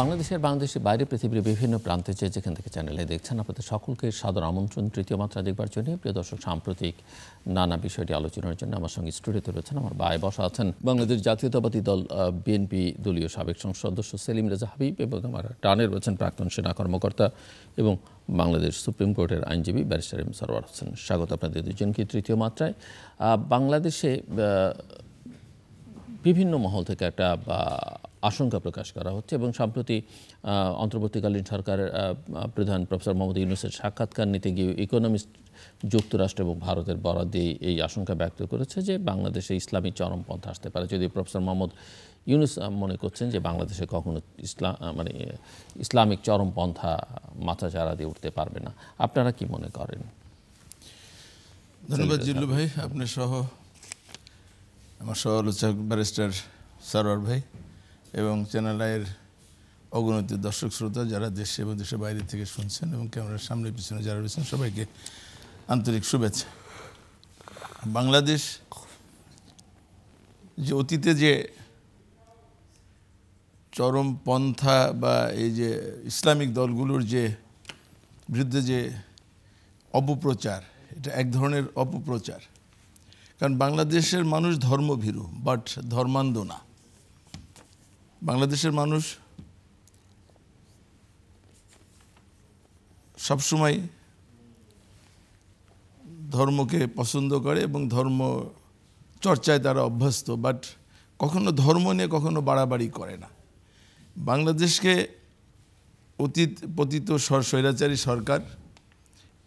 বাংলাদেশের বাইরে পৃথিবীর বিভিন্ন প্রান্তে যেখান থেকে চ্যানেলে দেখছেন আপনাদের সকলকে সাদর আমন্ত্রণ তৃতীয় মাত্রা দেখবার জন্য। প্রিয় দর্শক, সাম্প্রতিক নানা বিষয়টি আলোচনার জন্য আমার সঙ্গে স্টুডিওতে রয়েছেন, আমার বায়ে বসা আছেন বাংলাদেশ জাতীয়তাবাদী দল বিএনপি দলীয় সাবেক সংসদ সদস্য সেলিম রেজা হাবিব, এবং আমার ডানে রয়েছেন প্রাক্তন সেনা কর্মকর্তা এবং বাংলাদেশ সুপ্রিম কোর্টের আইনজীবী ব্যারিস্টার এম সরওয়ার হোসেন। স্বাগত আপনাদের দুজনকে তৃতীয় মাত্রায়। বাংলাদেশে বিভিন্ন মহল থেকে একটা আশঙ্কা প্রকাশ করা হচ্ছে এবং সম্প্রতি অন্তর্বর্তীকালীন সরকারের প্রধান প্রফেসর মোহাম্মদ ইউনূসের সাক্ষাৎকার নিতে গিয়ে ইকোনমিস্ট যুক্তরাষ্ট্র এবং ভারতের বরাত দিয়ে এই আশঙ্কা ব্যক্ত করেছে যে বাংলাদেশে ইসলামী চরমপন্থা আসতে পারে। যদি প্রফেসর মোহাম্মদ ইউনূস মনে করছেন যে বাংলাদেশে কখনো ইসলামিক চরমপন্থা মাথাচাড়া দিয়ে উঠতে পারবে না, আপনারা কি মনে করেন? ধন্যবাদ জিল্লু ভাই, আপনি সহ আমার সহ-আলোচক ব্যারিস্টার সরওয়ার ভাই এবং চ্যানেল আইয়ের অগণিত দর্শক শ্রোতা যারা দেশে এবং দেশের বাইরে থেকে শুনছেন এবং ক্যামেরার সামনে পিছনে যারা রয়েছেন সবাইকে আন্তরিক শুভেচ্ছা। বাংলাদেশ যে অতীতে যে চরমপন্থা বা এই যে ইসলামিক দলগুলোর যে বিরুদ্ধে যে অপপ্রচার, এটা এক ধরনের অপপ্রচার। কারণ বাংলাদেশের মানুষ ধর্মভীরু বাট ধর্মান্ধ না। বাংলাদেশের মানুষ সবসময় ধর্মকে পছন্দ করে এবং ধর্ম চর্চায় তারা অভ্যস্ত, বাট কখনো ধর্ম নিয়ে কখনো বাড়াবাড়ি করে না। বাংলাদেশকে পতিত স্বৈরাচারী সরকার,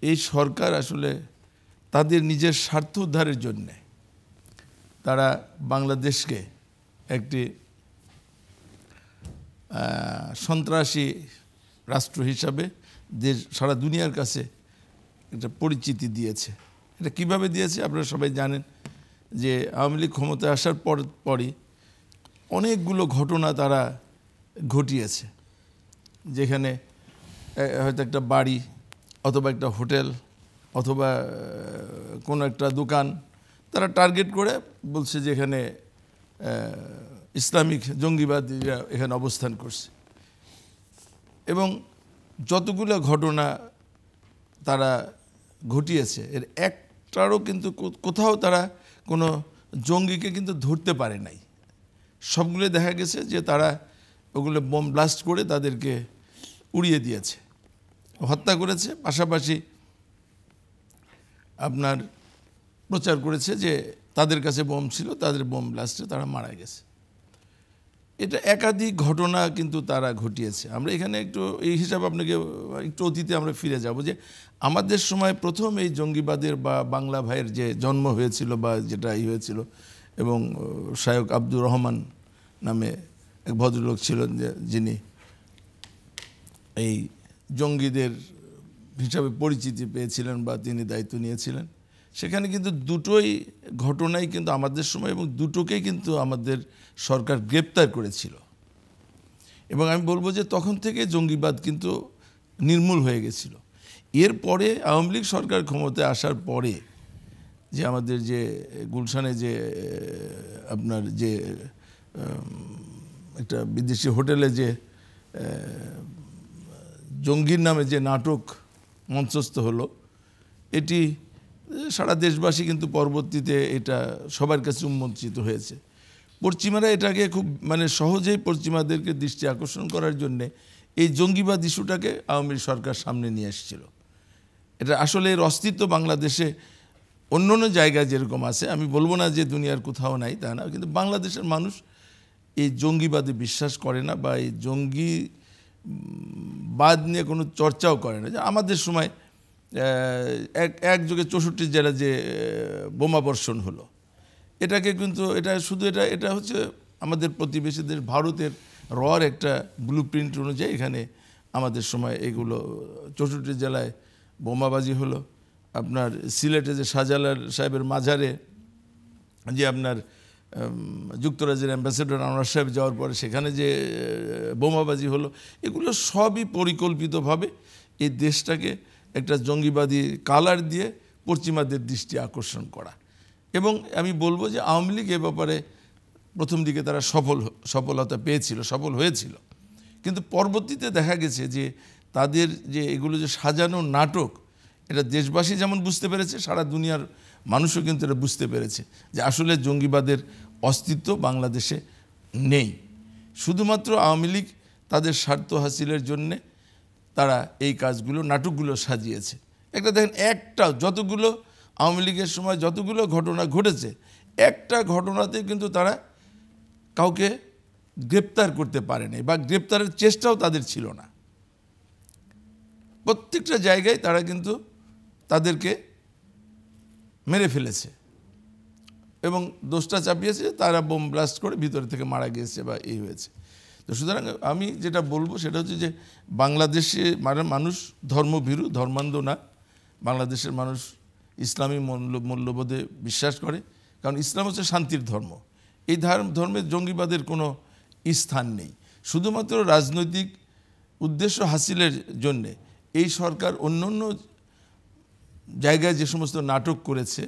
এই সরকার আসলে তাদের নিজের স্বার্থ উদ্ধারের জন্যে তারা বাংলাদেশকে একটি সন্ত্রাসী রাষ্ট্র হিসাবে সারা দুনিয়ার কাছে একটা পরিচিতি দিয়েছে। এটা কিভাবে দিয়েছে আপনারা সবাই জানেন যে আওয়ামী লীগ ক্ষমতায় আসার পরই অনেকগুলো ঘটনা তারা ঘটিয়েছে, যেখানে হয়তো একটা বাড়ি অথবা একটা হোটেল অথবা কোনো একটা দোকান তারা টার্গেট করে বলছে যে এখানে ইসলামিক জঙ্গিবাদীরা এখানে অবস্থান করছে। এবং যতগুলো ঘটনা তারা ঘটিয়েছে এর একটারও কিন্তু কোথাও তারা কোনো জঙ্গিকে কিন্তু ধরতে পারে নাই। সবগুলো দেখা গেছে যে তারা ওগুলো বোম ব্লাস্ট করে তাদেরকে উড়িয়ে দিয়েছে, হত্যা করেছে, পাশাপাশি আপনার প্রচার করেছে যে তাদের কাছে বোম ছিল, তাদের বোম ব্লাস্টে তারা মারা গেছে। এটা একাধিক ঘটনা কিন্তু তারা ঘটিয়েছে। আমরা এখানে একটু এই হিসাবে আপনাকে একটু অতীতে আমরা ফিরে যাব যে আমাদের সময় প্রথম এই জঙ্গিবাদের বা বাংলা ভাইয়ের যে জন্ম হয়েছিল বা যেটা হয়েছিল, এবং শায়ক আব্দুর রহমান নামে এক ভদ্রলোক ছিলেন যিনি এই জঙ্গিদের হিসাবে পরিচিতি পেয়েছিলেন বা তিনি দায়িত্ব নিয়েছিলেন, সেখানে কিন্তু দুটোই ঘটনাই কিন্তু আমাদের সময় এবং দুটোকেই কিন্তু আমাদের সরকার গ্রেপ্তার করেছিল। এবং আমি বলবো যে তখন থেকে জঙ্গিবাদ কিন্তু নির্মূল হয়ে গেছিল। এরপরে আওয়ামী লীগ সরকার ক্ষমতায় আসার পরে যে আমাদের যে গুলশানে যে আপনার যে একটা বিদেশি হোটেলে যে জঙ্গির নামে যে নাটক মঞ্চস্থ হলো, এটি সারা দেশবাসী কিন্তু পরবর্তীতে এটা সবার কাছে উন্মোচিত হয়েছে। পশ্চিমারা এটাকে খুব সহজেই পশ্চিমাদেরকে দৃষ্টি আকর্ষণ করার জন্যে এই জঙ্গিবাদ ইস্যুটাকে আওয়ামী সরকার সামনে নিয়ে এসেছিল। এটা আসলে এর অস্তিত্ব বাংলাদেশে অন্য অন্য জায়গায় যেরকম আছে, আমি বলবো না যে দুনিয়ার কোথাও নাই তা না, কিন্তু বাংলাদেশের মানুষ এই জঙ্গিবাদে বিশ্বাস করে না বা এই জঙ্গিবাদ নিয়ে কোনো চর্চাও করে না। যে আমাদের সময় একযোগে 64 জেলা যে বোমাবর্ষণ হলো, এটাকে কিন্তু এটা হচ্ছে আমাদের প্রতিবেশী দেশ ভারতের রর একটা ব্লু প্রিন্ট অনুযায়ী এখানে আমাদের সময় এগুলো 64 জেলায় বোমাবাজি হলো। আপনার সিলেটে যে শাহজালাল সাহেবের মাজারে যে আপনার যুক্তরাজ্যের অ্যাম্বাসেডর আনোয়ার সাহেব যাওয়ার পরে সেখানে যে বোমাবাজি হলো, এগুলো সবই পরিকল্পিতভাবে এই দেশটাকে একটা জঙ্গিবাদী কালার দিয়ে পশ্চিমাদের দৃষ্টি আকর্ষণ করা। এবং আমি বলবো যে আওয়ামী লীগ এ ব্যাপারে প্রথম দিকে তারা সফলতা পেয়েছিল, সফল হয়েছিল, কিন্তু পরবর্তীতে দেখা গেছে যে তাদের যে এগুলো যে সাজানো নাটক, এটা দেশবাসী যেমন বুঝতে পেরেছে, সারা দুনিয়ার মানুষও কিন্তু এটা বুঝতে পেরেছে যে আসলে জঙ্গিবাদের অস্তিত্ব বাংলাদেশে নেই। শুধুমাত্র আওয়ামী লীগ তাদের স্বার্থ হাসিলের জন্যে তারা এই কাজগুলো, নাটকগুলো সাজিয়েছে। একটা দেখেন, একটা যতগুলো আওয়ামী লীগের সময় যতগুলো ঘটনা ঘটেছে, একটা ঘটনাতে কিন্তু তারা কাউকে গ্রেপ্তার করতে পারেনি বা গ্রেপ্তারের চেষ্টাও তাদের ছিল না। প্রত্যেকটা জায়গায় তারা কিন্তু তাদেরকে মেরে ফেলেছে এবং দোষটা চাপিয়েছে তারা বোম ব্লাস্ট করে ভিতর থেকে মারা গিয়েছে বা এই হয়েছে। তো সুতরাং আমি যেটা বলবো সেটা হচ্ছে যে বাংলাদেশে মানুষ ধর্মভীরু, ধর্মান্ধ না। বাংলাদেশের মানুষ ইসলামী মূল্যবোধে বিশ্বাস করে, কারণ ইসলাম হচ্ছে শান্তির ধর্ম। এই ধর্মে জঙ্গিবাদের কোনো স্থান নেই। শুধুমাত্র রাজনৈতিক উদ্দেশ্য হাসিলের জন্যে এই সরকার অন্য অন্য জায়গায় যে সমস্ত নাটক করেছে,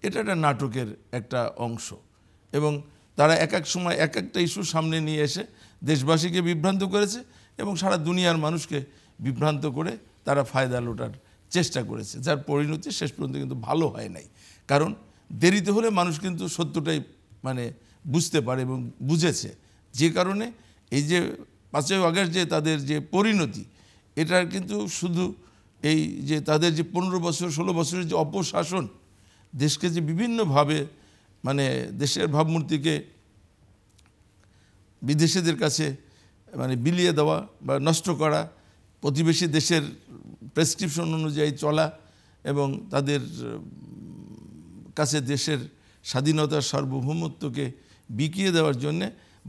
এটা একটা নাটকের একটা অংশ এবং তারা এক এক সময় এক একটা ইস্যু সামনে নিয়ে এসে দেশবাসীকে বিভ্রান্ত করেছে এবং সারা দুনিয়ার মানুষকে বিভ্রান্ত করে তারা ফায়দা লোটার চেষ্টা করেছে, যার পরিণতি শেষ পর্যন্ত কিন্তু ভালো হয় নাই। কারণ দেরিতে হলে মানুষ কিন্তু সত্যটাই বুঝতে পারে এবং বুঝেছে, যে কারণে এই যে 5ই আগস্ট যে তাদের যে পরিণতি, এটা কিন্তু শুধু এই যে তাদের যে 15 বছর 16 বছরের যে অপশাসন, দেশকে যে বিভিন্নভাবে দেশের ভাবমূর্তিকে বিদেশিদের কাছে বিলিয়ে দেওয়া বা নষ্ট করা, প্রতিবেশী দেশের প্রেসক্রিপশন অনুযায়ী চলা এবং তাদের কাছে দেশের স্বাধীনতার সার্বভৌমত্বকে বিকিয়ে দেওয়ার জন্যে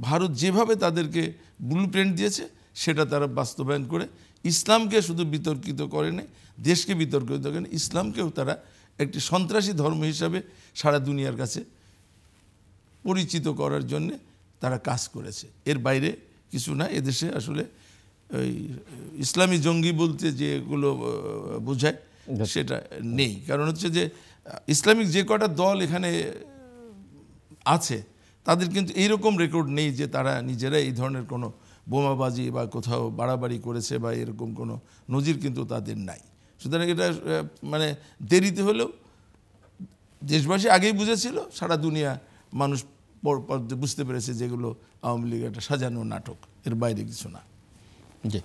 ভারত যেভাবে তাদেরকে ব্লুপ্রিন্ট দিয়েছে সেটা তারা বাস্তবায়ন করে ইসলামকে শুধু বিতর্কিত করে নেই, দেশকে বিতর্কিত করেন, ইসলামকেও তারা একটি সন্ত্রাসী ধর্ম হিসাবে সারা দুনিয়ার কাছে পরিচিত করার জন্যে তারা কাজ করেছে। এর বাইরে কিছু না। এদেশে আসলে ওই ইসলামী জঙ্গি বলতে যেগুলো বোঝায় সেটা নেই। কারণ হচ্ছে যে ইসলামিক যে কটা দল এখানে আছে তাদের কিন্তু এইরকম রেকর্ড নেই যে তারা নিজেরা এই ধরনের কোনো বোমাবাজি বা কোথাও বাড়াবাড়ি করেছে বা এরকম কোনো নজির কিন্তু তাদের নাই। সুতরাং এটা দেরিতে হলেও দেশবাসী আগেই বুঝেছিল, সারা দুনিয়া মানুষ বুঝতে পেরেছে যেগুলো আওয়ামী লীগ একটা সাজানো নাটক, এর বাইরে কিছু না। জি,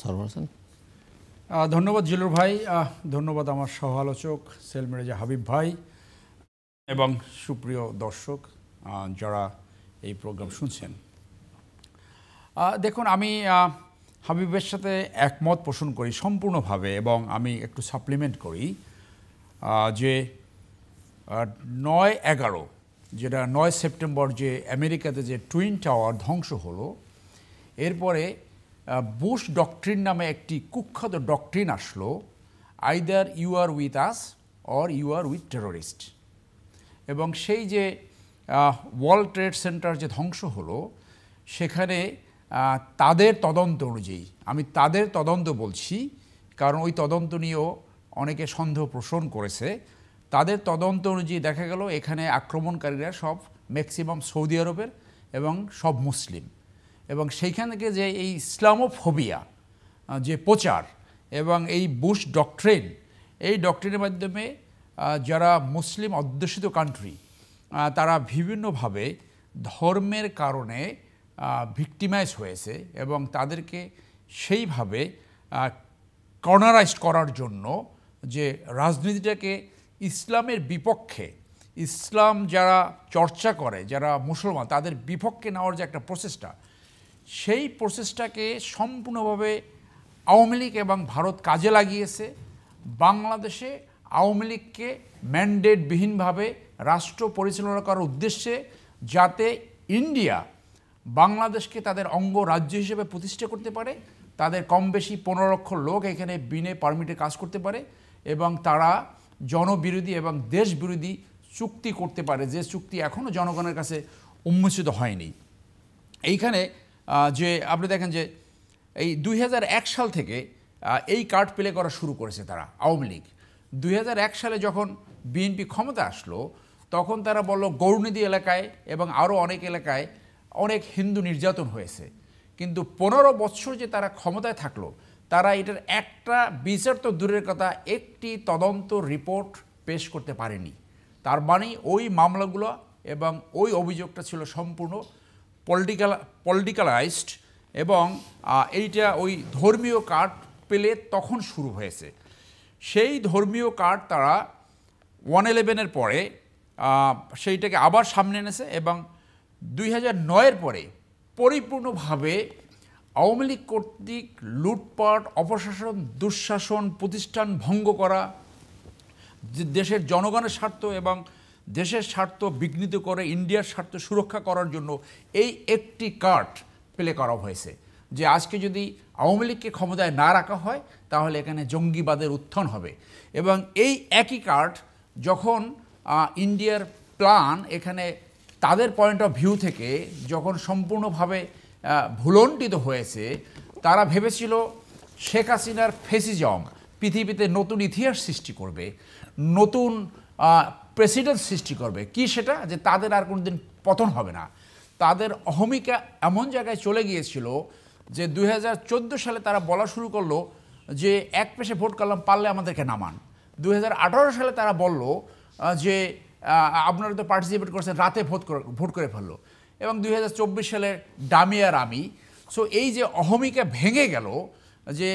সরওয়ার হোসেন। ধন্যবাদ জিলুর ভাই, ধন্যবাদ আমার সহ আলোচক সেলমেরেজা হাবিব ভাই এবং সুপ্রিয় দর্শক যারা এই প্রোগ্রাম শুনছেন। দেখুন, আমি হাবিবের সাথে একমত পোষণ করি সম্পূর্ণভাবে এবং আমি একটু সাপ্লিমেন্ট করি যে 9/11 যেটা 9 সেপ্টেম্বর যে আমেরিকাতে যে টুইন টাওয়ার ধ্বংস হলো, এরপরে বুশ ডক্ট্রিন নামে একটি কুখ্যাত ডক্ট্রিন আসলো, either you are with us or you are with terrorist. এবং সেই যে ওয়ার্ল্ড ট্রেড সেন্টার যে ধ্বংস হলো, সেখানে তাদের তদন্ত অনুযায়ী, আমি তাদের তদন্ত বলছি কারণ ওই তদন্ত নিয়েও অনেকে সন্দেহ পোষণ করেছে, তাদের তদন্ত অনুযায়ী দেখা গেল এখানে আক্রমণকারীরা সব ম্যাক্সিমাম সৌদি আরবের এবং সব মুসলিম। এবং সেইখান থেকে যে এই ইসলামোফোবিয়া যে প্রচার এবং এই বুশ ডক্ট্রিন, এই ডক্ট্রিনের মাধ্যমে যারা মুসলিম অধ্যুষিত কান্ট্রি তারা বিভিন্নভাবে ধর্মের কারণে ভিক্টিমাইজ হয়েছে এবং তাদেরকে সেইভাবে কর্নারাইজড করার জন্য যে রাজনীতিটাকে ইসলামের বিপক্ষে, ইসলাম যারা চর্চা করে, যারা মুসলমান, তাদের বিপক্ষে নেওয়ার যে একটা প্রচেষ্টা, সেই প্রচেষ্টাকে সম্পূর্ণভাবে আওয়ামী লীগ এবং ভারত কাজে লাগিয়েছে। বাংলাদেশে আওয়ামী লীগকে ম্যান্ডেটবিহীনভাবে রাষ্ট্র পরিচালনা করার উদ্দেশ্যে, যাতে ইন্ডিয়া বাংলাদেশকে তাদের অঙ্গরাজ্য হিসেবে প্রতিষ্ঠা করতে পারে, তাদের কম বেশি 15 লক্ষ লোক এখানে বিনে পারমিটে কাজ করতে পারে এবং তারা জনবিরোধী এবং দেশবিরোধী চুক্তি করতে পারে, যে চুক্তি এখনও জনগণের কাছে উন্মোচিত হয়নি। এইখানে যে আপনি দেখেন যে এই 2001 সাল থেকে এই কার্ড প্লে করা শুরু করেছে তারা, আওয়ামী লীগ। 2001 সালে যখন বিএনপি ক্ষমতা আসলো, তখন তারা বলল গৌরনদী এলাকায় এবং আরও অনেক এলাকায় অনেক হিন্দু নির্যাতন হয়েছে, কিন্তু 15 বছর যে তারা ক্ষমতায় থাকলো, তারা এটার একটা বিচার তো দূরের কথা, একটি তদন্ত রিপোর্ট পেশ করতে পারেনি। তার মানে ওই মামলাগুলো এবং ওই অভিযোগটা ছিল সম্পূর্ণ পলিটিক্যালাইজড, এবং এইটা ওই ধর্মীয় কার্ড পেলে তখন শুরু হয়েছে। সেই ধর্মীয় কার্ড তারা 1/11-এর পরে সেইটাকে আবার সামনে এনেছে, এবং 2009-এর পরে পরিপূর্ণভাবে আওয়ামী লীগ কর্তৃক লুটপাট, অপশাসন, দুঃশাসন, প্রতিষ্ঠান ভঙ্গ করা, দেশের জনগণের স্বার্থ এবং দেশের স্বার্থ বিঘ্নিত করে ইন্ডিয়ার স্বার্থ সুরক্ষা করার জন্য এই একটি কার্ড প্লে করা হয়েছে, যে আজকে যদি আওয়ামী লীগকে ক্ষমতায় না রাখা হয় তাহলে এখানে জঙ্গিবাদের উত্থান হবে। এবং এই একই কার্ড যখন ইন্ডিয়ার প্ল্যান এখানে তাদের পয়েন্ট অফ ভিউ থেকে যখন সম্পূর্ণভাবে ভুলণ্ঠিত হয়েছে, তারা ভেবেছিল শেখ হাসিনার ফেসিজম পৃথিবীতে নতুন ইতিহাস সৃষ্টি করবে, নতুন প্রেসিডেন্ট সৃষ্টি করবে। কি সেটা? যে তাদের আর কোনোদিন পতন হবে না। তাদের অহমিকা এমন জায়গায় চলে গিয়েছিল যে 2014 সালে তারা বলা শুরু করলো যে এক পেশে ভোট করলাম, পারলে আমাদেরকে নামান। 2018 সালে তারা বলল যে আপনারা তো পার্টিসিপেট করছেন, রাতে ভোট করে ফেললো। এবং 2024 সালে ডামি আর আমি। সো এই যে অহমিকা ভেঙে গেল, যে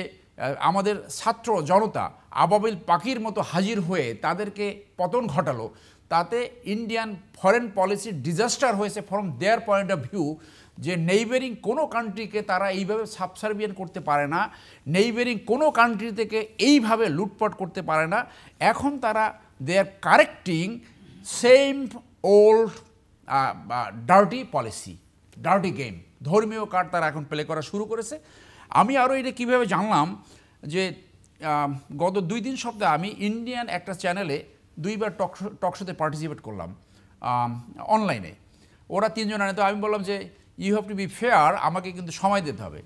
আমাদের ছাত্র জনতা আবাবিল পাখির মতো হাজির হয়ে তাদেরকে পতন ঘটালো, তাতে ইন্ডিয়ান ফরেন পলিসি ডিজাস্টার হয়েছে from their point of view, যে নেইবারিং কোনো কান্ট্রিকে তারা এইভাবে সাবসার্ভিয়েন্ট করতে পারে না, নেইবারিং কোনো কান্ট্রি থেকে এইভাবে লুটপাট করতে পারে না। এখন তারা they are correcting same old dirty policy, dirty game, ধর্মীয় কার্ড তারা এখন প্লে করা শুরু করেছে। আমি আরও এটা কীভাবে জানলাম, যে গত 2-3 সপ্তাহে আমি ইন্ডিয়ান একটা চ্যানেলে 2বার টকশোতে পার্টিসিপেট করলাম অনলাইনে। ওরা 3 জন আনে, তো আমি বললাম যে you have to be fair, আমাকে কিন্তু সময় দিতে হবে।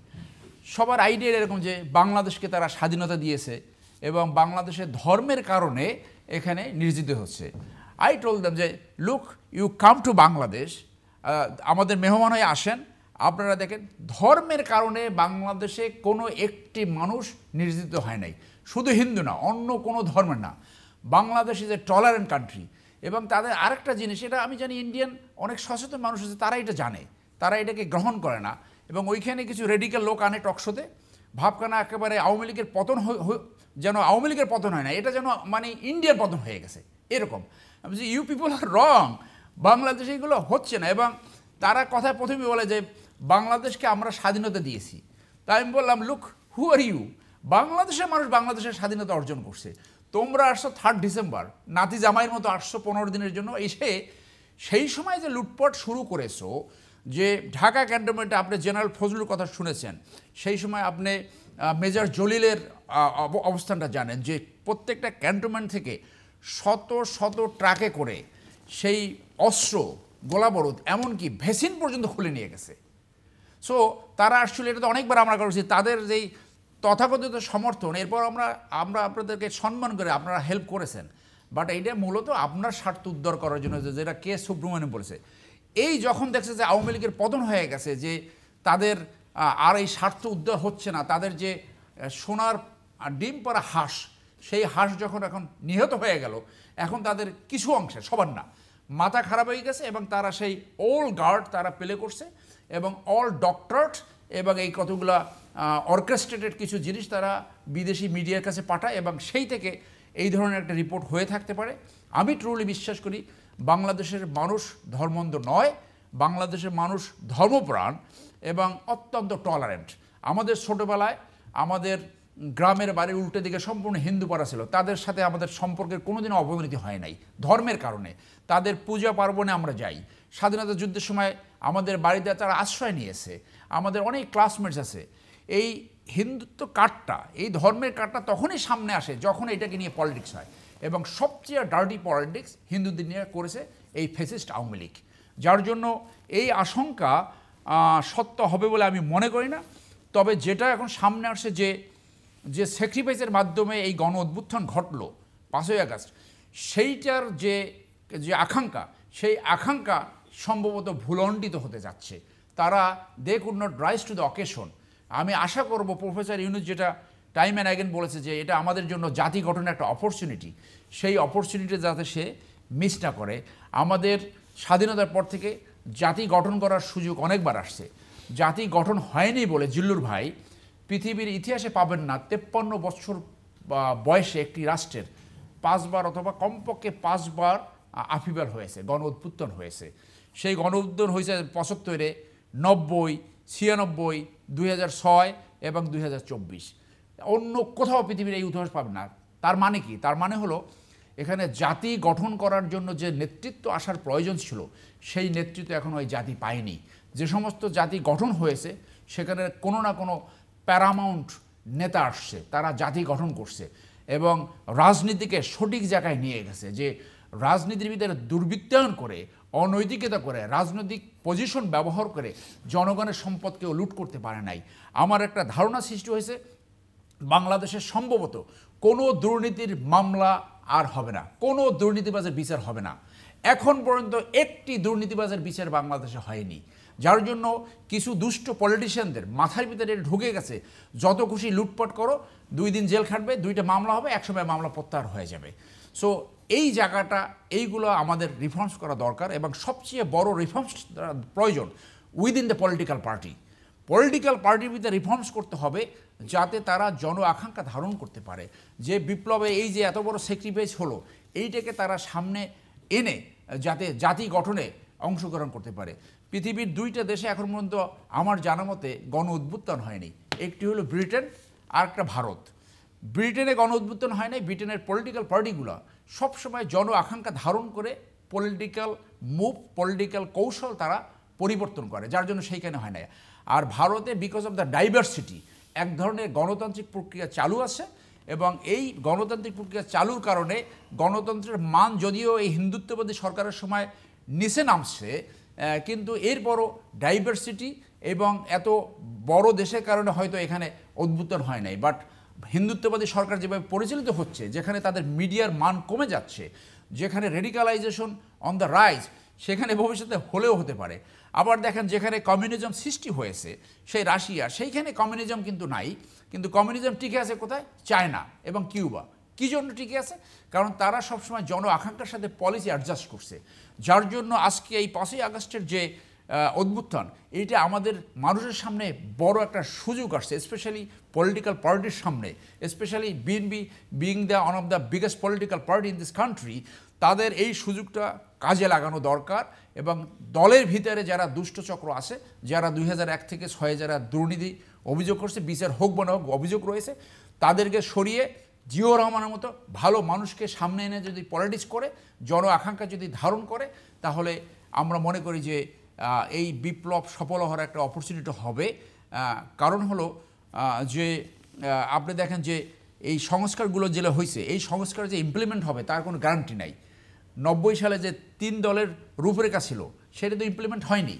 সবার আইডিয়া এরকম যে বাংলাদেশকে তারা স্বাধীনতা দিয়েছে এবং বাংলাদেশের ধর্মের কারণে এখানে নির্যাতিত হচ্ছে। আই টোল্ড দেম যে look, you come to Bangladesh, আমাদের মেহমান হয়ে আসেন, আপনারা দেখেন ধর্মের কারণে বাংলাদেশে কোনো একটি মানুষ নির্যাতিত হয় নাই, শুধু হিন্দু না, অন্য কোনো ধর্মের না। Bangladesh is a tolerant country. এবং তাদের আরেকটা জিনিস, এটা আমি জানি ইন্ডিয়ান অনেক সচেতন মানুষ আছে, তারা এটা জানে, তারা এটাকে গ্রহণ করে না। এবং ওইখানে কিছু রেডিক্যাল লোক আনে টকশোতে, ভাবখানা একেবারে আওয়ামী লীগের পতন, যেন আওয়ামী লীগের পতন হয় না, এটা যেন মানে ইন্ডিয়ার পতন হয়ে গেছে এরকম। আমি বলছি ইউ পিপল আর রং, বাংলাদেশে এগুলো হচ্ছে না। এবং তারা কথা প্রথমে বলে যে বাংলাদেশকে আমরা স্বাধীনতা দিয়েছি। তাই আমি বললাম লুক, হু আর ইউ? বাংলাদেশের মানুষ বাংলাদেশের স্বাধীনতা অর্জন করছে, তোমরা আসছো 3 ডিসেম্বর নাতি জামাইয়ের মতো আসছো 15 দিনের জন্য। এসে সেই সময় যে লুটপাট শুরু করেছো, যে ঢাকা ক্যান্টনমেন্টে আপনি জেনারেল ফজলুর কথা শুনেছেন, সেই সময় আপনি মেজর জলিলের অবস্থানটা জানেন, যে প্রত্যেকটা ক্যান্টনমেন্ট থেকে শত শত ট্রাকে করে সেই অস্ত্র, গোলাবারুদ, এমনকি ভ্যাসিন পর্যন্ত খুলে নিয়ে গেছে। সো তারা আসলে এটা তো অনেকবার আমরা করেছি, তাদের যেই তথাকথিত সমর্থন, এরপর আমরা আপনাদেরকে সম্মান করে আপনারা হেল্প করেছেন, বাট এইটা মূলত আপনার স্বার্থ উদ্ধার করার জন্য, যেটা কে সুব্রমণ্যম বলেছে। এই যখন দেখছে যে আওয়ামী লীগের পতন হয়ে গেছে, যে তাদের আর এই স্বার্থ উদ্ধার হচ্ছে না, তাদের যে সোনার ডিম পাড়া হাঁস, সেই হাঁস যখন এখন নিহত হয়ে গেল, এখন তাদের কিছু অংশে, সবার না, মাথা খারাপ হয়ে গেছে। এবং তারা সেই অল গার্ড তারা প্লে করছে, এবং অল ডক্টরেট এবং এই কতগুলা অর্কেস্ট্রেটেড কিছু জিনিস তারা বিদেশি মিডিয়ার কাছে পাঠায়, এবং সেই থেকে এই ধরনের একটা রিপোর্ট হয়ে থাকতে পারে। আমি ট্রুলি বিশ্বাস করি বাংলাদেশের মানুষ ধর্মান্ধ নয়, বাংলাদেশের মানুষ ধর্মপ্রাণ এবং অত্যন্ত টলারেন্ট। আমাদের ছোটোবেলায় আমাদের গ্রামের বাড়ির উল্টো দিকে সম্পূর্ণ হিন্দু পাড়া ছিল, তাদের সাথে আমাদের সম্পর্কের কোনোদিনও অবনতি হয় নাই ধর্মের কারণে। তাদের পূজা পার্বণে আমরা যাই, স্বাধীনতা যুদ্ধের সময় আমাদের বাড়িতে তারা আশ্রয় নিয়েছে, আমাদের অনেক ক্লাসমেটস আছে। এই হিন্দুত্ব কার্ডটা, এই ধর্মের কার্ডটা তখনই সামনে আসে যখন এটাকে নিয়ে পলিটিক্স হয়, এবং সবচেয়ে ডার্টি পলিটিক্স হিন্দুদের নিয়ে করেছে এই ফ্যাসিস্ট আওয়ামী লীগ, যার জন্য এই আশঙ্কা সত্য হবে বলে আমি মনে করি না। তবে যেটা এখন সামনে আসছে, যে স্যাক্রিফাইসের মাধ্যমে এই গণ অভ্যুত্থান ঘটলো 5ই আগস্ট, সেইটার যে আকাঙ্ক্ষা, সেই আকাঙ্ক্ষা সম্ভবত ভুলণ্ডিত হতে যাচ্ছে। তারা they could not rise to the occasion. আমি আশা করব প্রফেসর ইউনূস যেটা টাইম অ্যান্ড অ্যাগেন বলেছে যে এটা আমাদের জন্য জাতি গঠনের একটা অপরচুনিটি, সেই অপরচুনিটি যাতে সে মিস না করে। আমাদের স্বাধীনতার পর থেকে জাতি গঠন করার সুযোগ অনেকবার আসছে, জাতি গঠন হয়নি বলে জিল্লুর ভাই পৃথিবীর ইতিহাসে পাবেন না 53 বছর বয়সে একটি রাষ্ট্রের 5 বার অথবা কমপক্ষে 5 বার আফিবার হয়েছে, গণ উৎপুত্তন হয়েছে। সেই গণ উত্থান হয়েছে 75-এ, 90, 96, 2006 এবং 2024। অন্য কোথাও পৃথিবীর এই ইতিহাস পাবেন না। তার মানে কি? তার মানে হলো এখানে জাতি গঠন করার জন্য যে নেতৃত্ব আসার প্রয়োজন ছিল সেই নেতৃত্ব এখন ওই জাতি পায়নি। যে সমস্ত জাতি গঠন হয়েছে সেখানে কোনো না কোনো প্যারামাউন্ট নেতা আসছে, তারা জাতি গঠন করছে এবং রাজনীতিকে সঠিক জায়গায় নিয়ে গেছে। যে রাজনীতির ভিতরে দুর্বৃত্তায়ন করে, অনৈতিকতা করে, রাজনৈতিক পজিশন ব্যবহার করে জনগণের সম্পদকেও লুট করতে পারে নাই। আমার একটা ধারণা সৃষ্টি হয়েছে বাংলাদেশে সম্ভবত কোনো দুর্নীতির মামলা আর হবে না, কোনো দুর্নীতিবাজের বিচার হবে না। এখন পর্যন্ত একটি দুর্নীতিবাজের বিচার বাংলাদেশে হয়নি, যার জন্য কিছু দুষ্ট পলিটিশিয়ানদের মাথার ভিতরে ঢুকে গেছে যত খুশি লুটপাট করো, 2 দিন জেল খাটবে, 2টা মামলা হবে, একসময় মামলা প্রত্যাহার হয়ে যাবে। সো এই জায়গাটা, এইগুলো আমাদের রিফর্মস করা দরকার এবং সবচেয়ে বড় রিফর্মস প্রয়োজন within the political party. Political পার্টির ভিতরে রিফর্মস করতে হবে যাতে তারা জন আকাঙ্ক্ষা ধারণ করতে পারে। যে বিপ্লবে এই যে এত বড় স্যাক্রিফাইস হলো, এইটাকে তারা সামনে এনে যাতে জাতি গঠনে অংশগ্রহণ করতে পারে। পৃথিবীর 2টা দেশে এখন পর্যন্ত আমার জানা মতে গণ উদ্বুত্থান হয়নি, একটি হলো ব্রিটেন আর একটা ভারত। ব্রিটেনে গণ উদ্বুত্থান হয় নাই, ব্রিটেনের পলিটিক্যাল পার্টিগুলো সবসময় জন আকাঙ্ক্ষা ধারণ করে পলিটিক্যাল মুভ, পলিটিক্যাল কৌশল তারা পরিবর্তন করে, যার জন্য সেইখানে হয় না। আর ভারতে বিকজ অফ দ্য ডাইভার্সিটি এক ধরনের গণতান্ত্রিক প্রক্রিয়া চালু আছে এবং এই গণতান্ত্রিক প্রক্রিয়া চালুর কারণে গণতন্ত্রের মান যদিও এই হিন্দুত্ববাদী সরকারের সময় নিচে নামছে, কিন্তু এরপরও ডাইভার্সিটি এবং এত বড় দেশের কারণে হয়তো এখানে উদ্বুত্থান হয় নাই। বাট হিন্দুত্ববাদী সরকার যেভাবে পরিচালিত হচ্ছে, যেখানে তাদের মিডিয়ার মান কমে যাচ্ছে, যেখানে রেডিকালাইজেশন অন দ্য রাইজ, সেখানে ভবিষ্যতে হলেও হতে পারে। আবার দেখেন যেখানে কমিউনিজম সৃষ্টি হয়েছে সেই রাশিয়া, সেইখানে কমিউনিজম কিন্তু নাই, কিন্তু কমিউনিজম টিকে আছে কোথায়? চায়না এবং কিউবা। কী জন্য টিকে আছে? কারণ তারা সবসময় জন আকাঙ্ক্ষার সাথে পলিসি অ্যাডজাস্ট করছে, যার জন্য আজকে এই 5ই আগস্টের যে উদ্বুত্থান, এইটা আমাদের মানুষের সামনে বড় একটা সুযোগ আসছে, স্পেশালি পলিটিক্যাল পার্টির সামনে, specially BNP being the one of the biggest political party in this country. তাদের এই সুযোগটা কাজে লাগানো দরকার এবং দলের ভিতরে যারা দুষ্টচক্র আছে, যারা 2001 থেকে 6 যারা দুর্নীতি অভিযোগ করছে, বিচার হোক বা না হোক অভিযোগ রয়েছে, তাদেরকে সরিয়ে জিয়াউর রহমানের মতো ভালো মানুষকে সামনে এনে যদি পলিটিক্স করে, জন আকাঙ্ক্ষা যদি ধারণ করে, তাহলে আমরা মনে করি যে এই বিপ্লব সফল হওয়ার একটা অপরচুনিটি হবে। কারণ হলো যে আপনি দেখেন যে এই সংস্কারগুলো যেটা হয়েছে, এই সংস্কার যে ইমপ্লিমেন্ট হবে তার কোনো গ্যারান্টি নাই। 90 সালে যে 3 দলের রূপরেখা ছিল সেটা তো ইমপ্লিমেন্ট হয়নি,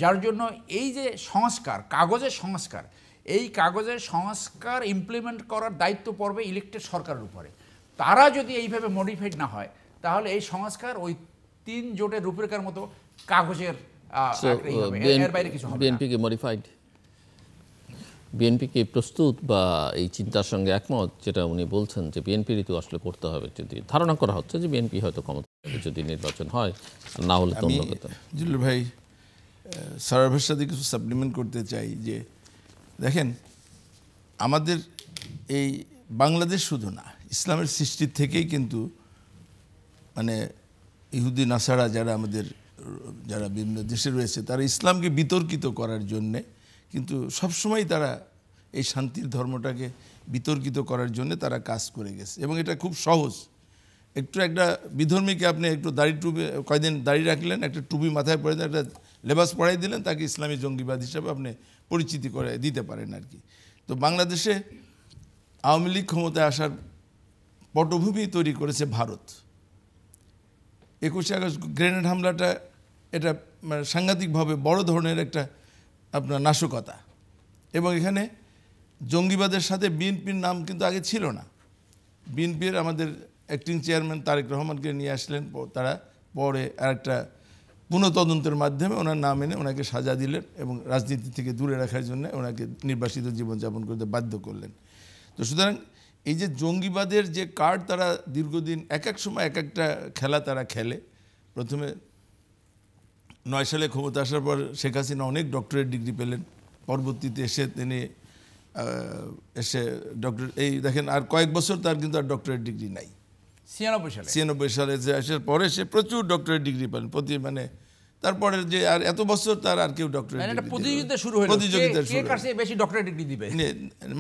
যার জন্য এই যে সংস্কার, কাগজের সংস্কার, এই কাগজের সংস্কার ইমপ্লিমেন্ট করার দায়িত্ব পড়বে ইলেক্টেড সরকারের উপরে। তারা যদি এইভাবে মডিফাইড না হয় তাহলে এই সংস্কার ওই 3 জোটের রূপরেখার মতো কাগজের এর বাইরে কিছু হবে না। বিএনপি কি মডিফাইড? বিএনপি কি প্রস্তুত বা এই চিন্তার সঙ্গে একমত যেটা উনি বলছেন যে বিএনপির তো আসলে করতে হবে? যদি ধারণা করা হচ্ছে যে বিএনপি হয়তো ক্ষমতা যদি নির্বাচন হয়, না হলে তো অন্য কথা। জিল্লুর ভাই, সারাভের সাথে কিছু সাপ্লিমেন্ট করতে চাই যে দেখেন, আমাদের এই বাংলাদেশ শুধু না, ইসলামের সৃষ্টির থেকেই কিন্তু মানে ইহুদি নাসারা যারা বিভিন্ন দেশে রয়েছে, তারা ইসলামকে বিতর্কিত করার জন্যে কিন্তু সবসময় তারা এই শান্তির ধর্মটাকে বিতর্কিত করার জন্য তারা কাজ করে গেছে। এবং এটা খুব সহজ, একটা বিধর্মীকে আপনি একটু টুপি কয়দিন দাড়ি রাখলেন, একটা টুপি মাথায় পরে দেন, একটা লেবাস পরাই দিলেন, তাকে ইসলামী জঙ্গিবাদ হিসাবে আপনি পরিচিতি করে দিতে পারেন আর কি। তো বাংলাদেশে আওয়ামী লীগ ক্ষমতায় আসার পটভূমি তৈরি করেছে ভারত। 21শে আগস্ট গ্রেনেড হামলাটা এটা মানে সাংঘাতিকভাবে বড় ধরনের একটা আপনার নাশকতা, এবং এখানে জঙ্গিবাদের সাথে বিএনপির নাম কিন্তু আগে ছিল না। বিএনপির আমাদের অ্যাক্টিং চেয়ারম্যান তারেক রহমানকে নিয়ে আসলেন, তারা পরে আরেকটা পুনঃতদন্তের মাধ্যমে ওনার নাম এনে ওনাকে সাজা দিলেন এবং রাজনীতি থেকে দূরে রাখার জন্য ওনাকে নির্বাসিত জীবনযাপন করতে বাধ্য করলেন। তো সুতরাং এই যে জঙ্গিবাদের যে কার্ড তারা দীর্ঘদিন এক এক সময় এক একটা খেলা তারা খেলে। প্রথমে 9 সালে ক্ষমতা আসার পর শেখ হাসিনা অনেক ডক্টরেট ডিগ্রি পেলেন, পরবর্তীতে এসে তিনি ডক্টর এই দেখেন আর কয়েক বছর তার কিন্তু আর ডক্টরেট ডিগ্রি নাই। 96 সালে আসার পরে সে প্রচুর ডক্টরেট ডিগ্রি পেলেন মানে তারপরে যে আর এত বছর তার আর কেউ ডক্টরেট প্রতিযোগিতা শুরু হলো, বেশি ডক্টরেট ডিগ্রি দিবে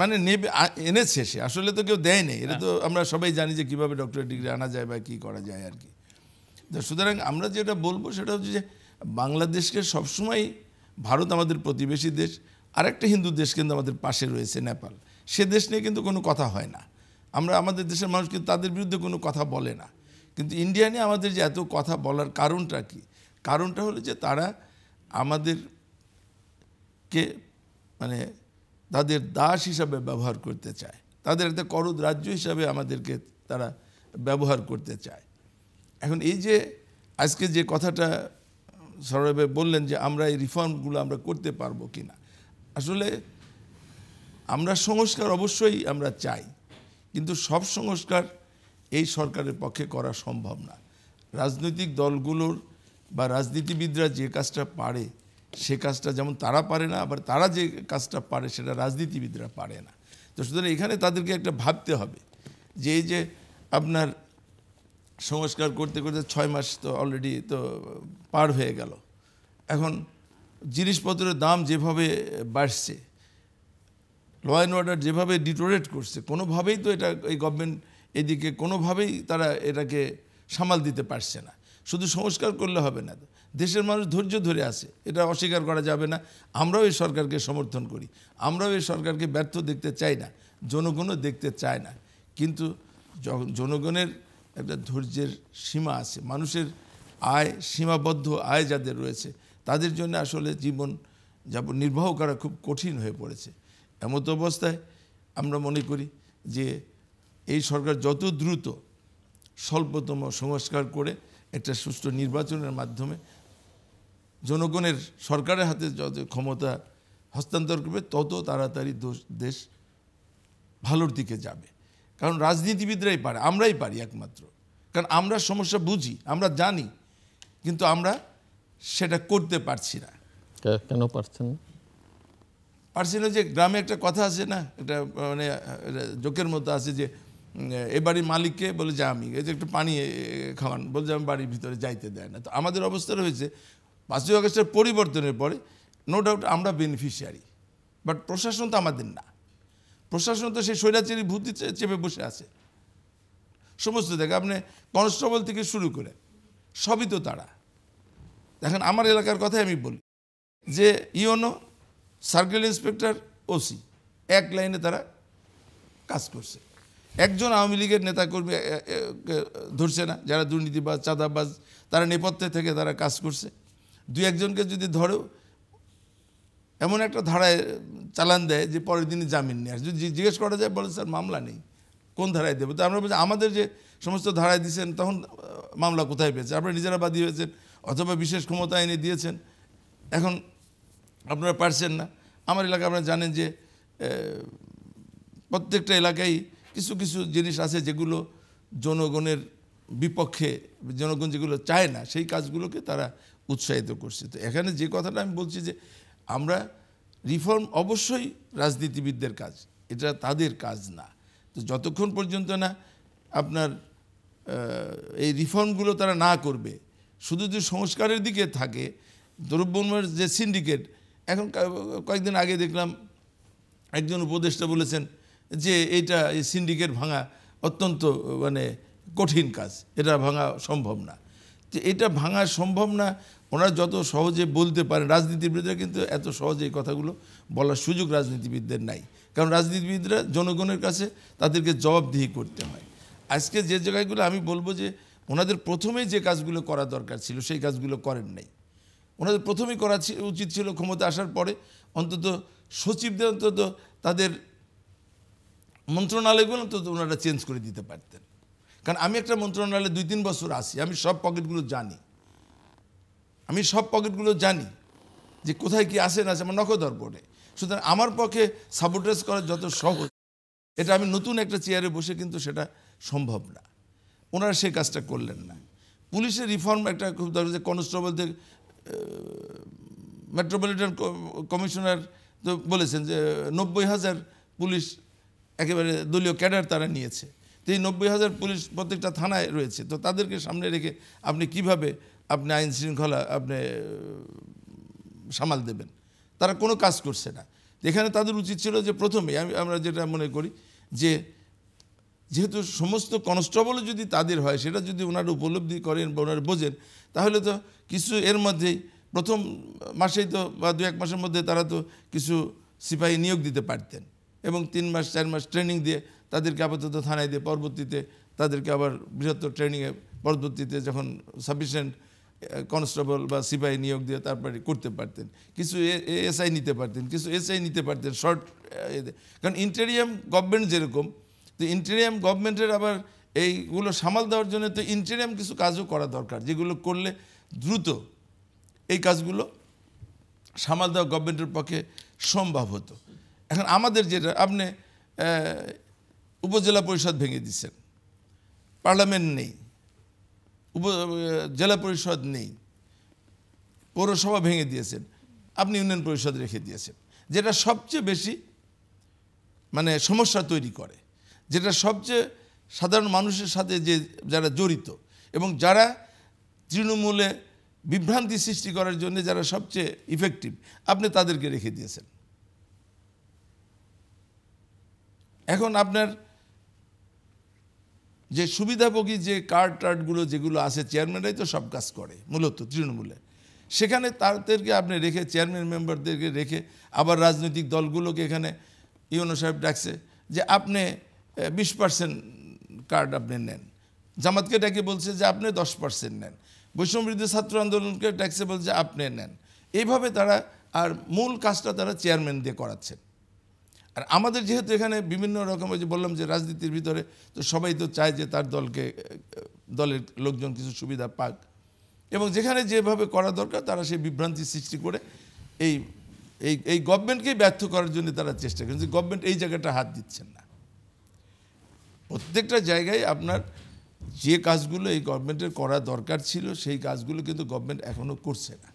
মানে নেবে এনেছে সে, আসলে তো কেউ দেয় নেই। এটা তো আমরা সবাই জানি যে কীভাবে ডক্টরেট ডিগ্রি আনা যায় বা কী করা যায় আর কি। সুতরাং আমরা যেটা বলবো সেটা হচ্ছে যে বাংলাদেশকে সবসময়, ভারত আমাদের প্রতিবেশী দেশ, আরেকটা হিন্দু দেশ কিন্তু আমাদের পাশে রয়েছে নেপাল, সে দেশ নিয়ে কিন্তু কোনো কথা হয় না। আমরা আমাদের দেশের মানুষ কিন্তু তাদের বিরুদ্ধে কোনো কথা বলে না, কিন্তু ইন্ডিয়া নিয়ে আমাদের যে এত কথা বলার কারণটা কি? কারণটা হলো যে তারা আমাদেরকে মানে তাদের দাস হিসাবে ব্যবহার করতে চায়, তাদের একটা করদ রাজ্য হিসাবে আমাদেরকে তারা ব্যবহার করতে চায়। এখন এই যে আজকে যে কথাটা সরবে বললেন যে আমরা এই রিফর্মগুলো আমরা করতে পারবো কি না, আসলে আমরা সংস্কার অবশ্যই আমরা চাই, কিন্তু সব সংস্কার এই সরকারের পক্ষে করা সম্ভব না। রাজনৈতিক দলগুলোর বা রাজনীতিবিদরা যে কাজটা পারে সে কাজটা যেমন তারা পারে না, আবার তারা যে কাজটা পারে সেটা রাজনীতিবিদরা পারে না। তো সুতরাং এখানে তাদেরকে একটা ভাবতে হবে যে এই যে আপনার সংস্কার করতে করতে 6 মাস তো অলরেডি তো পার হয়ে গেল, এখন জিনিসপত্রের দাম যেভাবে বাড়ছে, ল অ্যান্ড অর্ডার যেভাবে ডিটোরেট করছে, কোনোভাবেই তো এটা এই গভর্নমেন্ট এদিকে কোনোভাবেই তারা এটাকে সামাল দিতে পারছে না। শুধু সংস্কার করলে হবে না, দেশের মানুষ ধৈর্য ধরে আছে, এটা অস্বীকার করা যাবে না। আমরাও এই সরকারকে সমর্থন করি, আমরাও এই সরকারকে ব্যর্থ দেখতে চাই না, জনগণও দেখতে চায় না, কিন্তু জনগণের একটা ধৈর্যের সীমা আছে। মানুষের আয়, সীমাবদ্ধ আয় যাদের রয়েছে তাদের জন্য আসলে জীবন যাপন নির্বাহ করা খুব কঠিন হয়ে পড়েছে। এমত অবস্থায় আমরা মনে করি যে এই সরকার যত দ্রুত স্বল্পতম সংস্কার করে একটা সুষ্ঠু নির্বাচনের মাধ্যমে জনগণের সরকারের হাতে যত ক্ষমতা হস্তান্তর করবে তত তাড়াতাড়ি দেশ ভালোর দিকে যাবে। কারণ রাজনীতিবিদরাই পারে, আমরাই পারি একমাত্র, কারণ আমরা সমস্যা বুঝি, আমরা জানি, কিন্তু আমরা সেটা করতে পারছি না। কেন পারছেন? পারছি না যে গ্রামে একটা কথা আছে না, একটা মানে জোকের মতো আছে যে এ বাড়ির মালিককে বলে যে আমি এই যে একটু পানি খাওয়ান, বলছে আমি বাড়ির ভিতরে যাইতে দেয় না। তো আমাদের অবস্থা হয়েছে 5ই আগস্টের পরিবর্তনের পরে নো ডাউট আমরা বেনিফিশিয়ারি, বাট প্রশাসন তো আমাদের না। প্রশাসন তো সেই স্বৈরাচারী ভূতি চেপে বসে আছে সমস্ত জায়গায়, আপনি কনস্টেবল থেকে শুরু করে সবই তো তারা। দেখেন আমার এলাকার কথাই আমি বলি যে ইওনো, সার্কেল ইন্সপেক্টর, ওসি এক লাইনে তারা কাজ করছে। একজন আওয়ামী লীগের নেতাকর্মী ধরছে না, যারা দুর্নীতিবাজ চাঁদাবাজ, তারা নেপথ্যে থেকে তারা কাজ করছে। 2-1জনকে যদি ধরেও এমন একটা ধারায় চালান দেয় যে পরের দিনই জামিন নিয়ে আসে। যদি জিজ্ঞেস করা যায় বলে স্যার মামলা নেই, কোন ধারায় দেবো? তো আমরা বলছি আমাদের যে সমস্ত ধারায় দিয়েছেন তখন মামলা কোথায় পেয়েছে? আপনারা নিজেরা বাদী হয়েছেন অথবা বিশেষ ক্ষমতা এনে দিয়েছেন, এখন আপনারা পারছেন না। আমার এলাকা আপনারা জানেন যে প্রত্যেকটা এলাকায় কিছু কিছু জিনিস আছে যেগুলো জনগণের বিপক্ষে, জনগণ যেগুলো চায় না সেই কাজগুলোকে তারা উৎসাহিত করছে। তো এখানে যে কথাটা আমি বলছি যে আমরা রিফর্ম অবশ্যই রাজনীতিবিদদের কাজ, এটা তাদের কাজ না। তো যতক্ষণ পর্যন্ত না আপনার এই রিফর্মগুলো তারা না করবে, শুধু যদি সংস্কারের দিকে থাকে, দ্রব্যমূল্যের যে সিন্ডিকেট, এখন কয়েকদিন আগে দেখলাম একজন উপদেষ্টা বলেছেন যে এইটা এই সিন্ডিকেট ভাঙা অত্যন্ত মানে কঠিন কাজ, এটা ভাঙা সম্ভব না। যে এটা ভাঙা সম্ভব না ওনারা যত সহজে বলতে পারেন, রাজনীতিবিদরা কিন্তু এত সহজে এই কথাগুলো বলার সুযোগ রাজনীতিবিদদের নাই, কারণ রাজনীতিবিদরা জনগণের কাছে তাদেরকে জবাবদিহি করতে হয়। আজকে যে জায়গাগুলো আমি বলবো যে ওনাদের প্রথমেই যে কাজগুলো করা দরকার ছিল সেই কাজগুলো করেন নাই। ওনাদের প্রথমেই করা উচিত ছিল ক্ষমতা আসার পরে অন্তত সচিবদের অন্তত তাদের মন্ত্রণালয়গুলো অন্তত ওনারা চেঞ্জ করে দিতে পারতেন। কারণ আমি একটা মন্ত্রণালয়ে 2-3 বছর আছি, আমি সব পকেটগুলো জানি। আমি সব পকেটগুলো জানি যে কোথায় কি আছে না আছে, আমার নখদর পড়ে। সুতরাং আমার পক্ষে সাবোটেজ করা যত সহজ, এটা আমি নতুন একটা চেয়ারে বসে কিন্তু সেটা সম্ভব না। ওনারা সেই কাজটা করলেন না। পুলিশের রিফর্ম একটা খুব দরকার, যে কনস্টেবল থেকে মেট্রোপলিটন কমিশনার তো বলেছেন যে 90,000 পুলিশ একেবারে দলীয় ক্যাডার তারা নিয়েছে। তো এই 90,000 পুলিশ প্রত্যেকটা থানায় রয়েছে, তো তাদেরকে সামনে রেখে আপনি কিভাবে আপনি আইন শৃঙ্খলা আপনি সামাল দেবেন? তারা কোনো কাজ করছে না। এখানে তাদের উচিত ছিল যে প্রথমে আমরা যেটা মনে করি যে যেহেতু সমস্ত কনস্টেবলও যদি তাদের হয়, সেটা যদি ওনারা উপলব্ধি করেন বা ওনারা বোঝেন, তাহলে তো কিছু এর মধ্যেই প্রথম মাসেই তো বা 2-1 মাসের মধ্যে তারা তো কিছু সিপাহী নিয়োগ দিতে পারতেন এবং 3 মাস 4 মাস ট্রেনিং দিয়ে তাদেরকে আপাতত থানায় দিয়ে পরবর্তীতে তাদেরকে আবার বৃহত্তর ট্রেনিংয়ে পরবর্তীতে যখন সাফিসিয়েন্ট কনস্টেবল বা সিপাহী নিয়োগ দিয়ে তারপরে করতে পারতেন। কিছু এসআই নিতে পারতেন, কিছু এসআই নিতে পারতেন শর্ট। কারণ ইন্টেরিয়াম গভর্নমেন্ট যেরকম, তো ইন্টেরিয়াম গভর্নমেন্টের আবার এইগুলো সামাল দেওয়ার জন্য তো ইন্টেরিয়াম কিছু কাজও করা দরকার, যেগুলো করলে দ্রুত এই কাজগুলো সামাল দেওয়া গভর্নমেন্টের পক্ষে সম্ভব হতো। এখন আমাদের যেটা, আপনি উপজেলা পরিষদ ভেঙে দিচ্ছেন, পার্লামেন্ট নেই, জেলা পরিষদ নেই, পৌরসভা ভেঙে দিয়েছেন, আপনি ইউনিয়ন পরিষদ রেখে দিয়েছেন, যেটা সবচেয়ে বেশি মানে সমস্যা তৈরি করে, যেটা সবচেয়ে সাধারণ মানুষের সাথে যারা জড়িত এবং যারা তৃণমূলে বিভ্রান্তি সৃষ্টি করার জন্য যারা সবচেয়ে ইফেক্টিভ, আপনি তাদেরকে রেখে দিয়েছেন। এখন আপনার যে সুবিধাভোগী যে কার্ডগুলো যেগুলো আছে, চেয়ারম্যানরাই তো সব কাজ করে মূলত তৃণমূলে, সেখানে তাদেরকে আপনি রেখে চেয়ারম্যান মেম্বারদেরকে রেখে আবার রাজনৈতিক দলগুলোকে এখানে ইউনো সাহেব ডাকছে যে আপনি 20% কার্ড আপনি নেন, জামাতকে ডাকে বলছে যে আপনি 10% নেন, বৈষম্যবিরোধী ছাত্র আন্দোলনকে ডাকছে বলছে আপনি নেন। এইভাবে তারা আর মূল কাজটা তারা চেয়ারম্যান দিয়ে করাচ্ছেন। আর আমাদের যেহেতু এখানে বিভিন্ন রকমের, যে বললাম যে রাজনীতির ভিতরে তো সবাই তো চায় যে তার দলের লোকজন কিছু সুবিধা পাক, এবং যেখানে যেভাবে করা দরকার তারা সেই বিভ্রান্তি সৃষ্টি করে এই এই এই গভর্নমেন্টকেই ব্যর্থ করার জন্য তারা চেষ্টা করেন, যে গভর্নমেন্ট এই জায়গাটা হাত দিচ্ছেন না। প্রত্যেকটা জায়গায় আপনার যে কাজগুলো এই গভর্নমেন্টের করা দরকার ছিল সেই কাজগুলো কিন্তু গভর্নমেন্ট এখনও করছে না।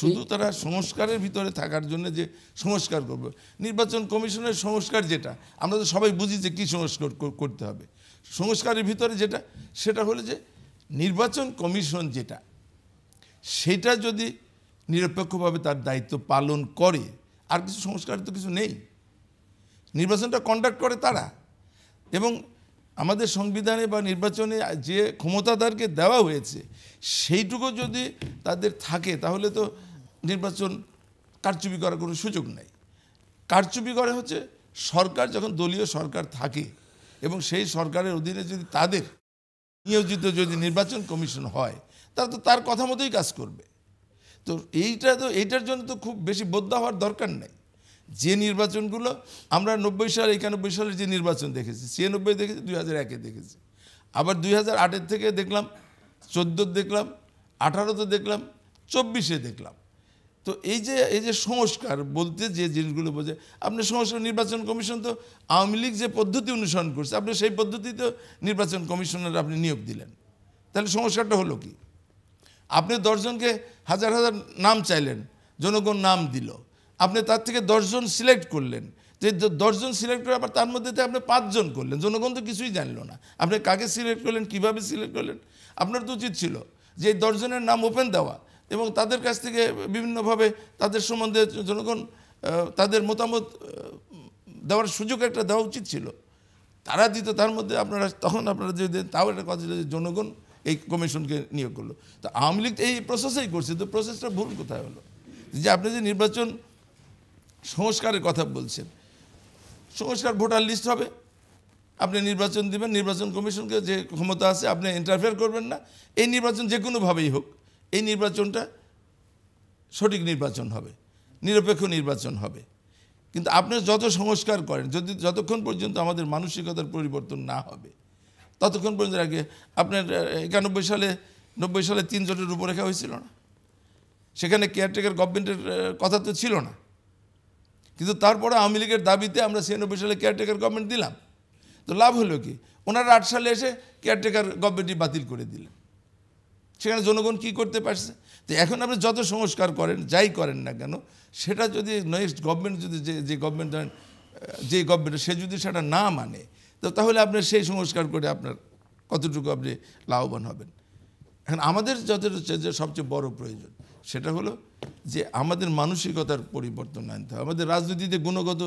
শুধু তারা সংস্কারের ভিতরে থাকার জন্য যে সংস্কার করবে, নির্বাচন কমিশনের সংস্কার যেটা আমরা তো সবাই বুঝি যে কী সংস্কার করতে হবে, সংস্কারের ভিতরে যেটা সেটা হলো যে নির্বাচন কমিশন যেটা, সেটা যদি নিরপেক্ষভাবে তার দায়িত্ব পালন করে, আর কিছু সংস্কার তো কিছু নেই। নির্বাচনটা কন্ডাক্ট করে তারা, এবং আমাদের সংবিধানে বা নির্বাচনে যে ক্ষমতাদারকে দেওয়া হয়েছে সেইটুকু যদি তাদের থাকে, তাহলে তো নির্বাচন কারচুপি করার কোনো সুযোগ নাই। কারচুপি করে হচ্ছে সরকার, যখন দলীয় সরকার থাকে এবং সেই সরকারের অধীনে যদি তাদের নিয়োজিত যদি নির্বাচন কমিশন হয়, তারা তো তার কথা মতোই কাজ করবে। তো এইটার জন্য তো খুব বেশি বোদ্ধা হওয়ার দরকার নেই। যে নির্বাচনগুলো আমরা 90 সাল 91 সালের যে নির্বাচন দেখেছি, 96 দেখেছি, 2001-এ দেখেছি, আবার 2008-এর থেকে দেখলাম, 14 দেখলাম, 18-তে দেখলাম, 24-এ দেখলাম। তো এই যে সংস্কার বলতে যে জিনিসগুলো বোঝে, আপনি সংস্কার নির্বাচন কমিশন তো আওয়ামী লীগ যে পদ্ধতি অনুসরণ করছে, আপনি সেই পদ্ধতিতে নির্বাচন কমিশনের আপনি নিয়োগ দিলেন, তাহলে সংস্কারটা হলো কি? আপনি 10 জনকে হাজার হাজার নাম চাইলেন, জনগণ নাম দিল, আপনি তার থেকে 10 জন সিলেক্ট করলেন, যে 10 জন সিলেক্ট করে আবার তার মধ্যে আপনি 5 জন করলেন, জনগণ তো কিছুই জানলো না আপনি কাকে সিলেক্ট করলেন, কিভাবে সিলেক্ট করলেন। আপনার তো উচিত ছিল যে এই 10 জনের নাম ওপেন দেওয়া এবং তাদের কাছ থেকে বিভিন্নভাবে তাদের সম্বন্ধে জনগণ তাদের মতামত দেওয়ার সুযোগ একটা দেওয়া উচিত ছিল। তারা দিত, তার মধ্যে তখন আপনারা যদি তাও একটা কথা ছিল যে জনগণ এই কমিশনকে নিয়োগ করলো। তো আওয়ামী লীগ এই প্রসেসেই করছে, তো প্রসেসটা ভুল কোথায় হলো? যে আপনি যে নির্বাচন সংস্কারের কথা বলছেন, সংস্কার ভোটার লিস্ট হবে, আপনি নির্বাচন দিবেন, নির্বাচন কমিশনকে যে ক্ষমতা আছে আপনি ইন্টারফেয়ার করবেন না, এই নির্বাচন যে কোনোভাবেই হোক এই নির্বাচনটা সঠিক নির্বাচন হবে, নিরপেক্ষ নির্বাচন হবে। কিন্তু আপনি যত সংস্কার করেন, যতক্ষণ পর্যন্ত আমাদের মানসিকতার পরিবর্তন না হবে ততক্ষণ পর্যন্ত আগে আপনার 91 সালে 90 সালে 3 জোটের রূপরেখা হয়েছিল না, সেখানে কেয়ারটেকার গভর্নমেন্টের কথা তো ছিল না, কিন্তু তারপরে আওয়ামী লীগের দাবিতে আমরা 96 সালে কেয়ারটেকার গভর্নমেন্ট দিলাম। তো লাভ হলো কি, ওনারা 8 সালে এসে কেয়ারটেকার গভর্নমেন্টই বাতিল করে দিলেন। সেখানে জনগণ কি করতে পারছে? তো এখন আপনি যত সংস্কার করেন, যাই করেন না কেন, সেটা যদি নেক্সট গভর্নমেন্ট যদি যে গভর্নমেন্ট ধরেন যে গভর্নমেন্ট সে যদি সেটা না মানে, তো তাহলে আপনার সেই সংস্কার করে আপনার কতটুকু আপনি লাভবান হবেন? এখন আমাদের যে সবচেয়ে বড় প্রয়োজন সেটা হলো যে আমাদের মানসিকতার পরিবর্তন আনতে হবে, আমাদের রাজনীতিতে গুণগত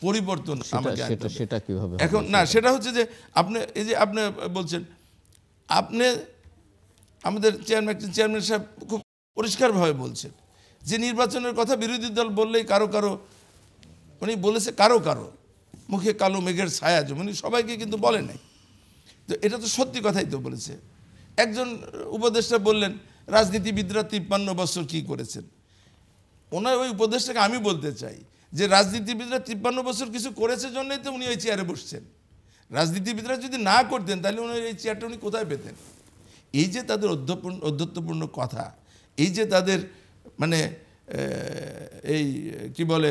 পরিবর্তন আমাকে আনতে হবে। সেটা কিভাবে? এখন না, সেটা হচ্ছে যে আপনি এই যে আপনি বলছেন, আপনি আমাদের চেয়ারম্যান সাহেব খুব পরিষ্কারভাবে বলছেন যে নির্বাচনের কথা বিরোধী দল বললেই কারো উনি বলেছে কারো মুখে কালো মেঘের ছায়া জমে, উনি সবাইকে কিন্তু বলে নাই। তো এটা তো সত্যি কথাই তো বলেছে। একজন উপদেষ্টা বললেন রাজনীতিবিদরা 53 বছর কি করেছেন। ওনার ওই উপদেষ্টাকে আমি বলতে চাই যে রাজনীতিবিদরা 53 বছর কিছু করেছে জন্যই তো উনি ওই চেয়ারে বসছেন। রাজনীতিবিদরা যদি না করতেন তাহলে উনি এই চেয়ারটা উনি কোথায় পেতেন? এই যে তাদের অধ্যত্বপূর্ণ কথা, এই যে তাদের মানে এই কি বলে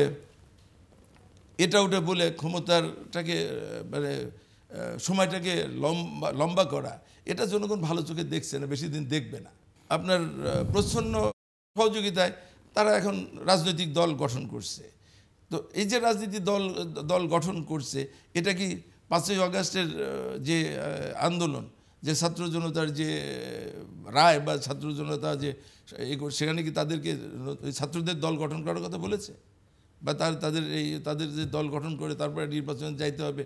এটা ওটা বলে ক্ষমতারটাকে মানে সময়টাকে লম্বা করা, এটা জনগণ ভালো চোখে দেখছে না, বেশি দিন দেখবে না। আপনার প্রচ্ছন্ন সহযোগিতায় তারা এখন রাজনৈতিক দল গঠন করছে। তো এই যে রাজনীতি দল গঠন করছে, এটা কি 5ই আগস্টের যে আন্দোলন, যে ছাত্র জনতার যে রায় বা ছাত্র জনতা যে সেখানে কি তাদেরকে ছাত্রদের দল গঠন করার কথা বলেছে? বা তাদের যে দল গঠন করে তারপরে নির্বাচনে যাইতে হবে,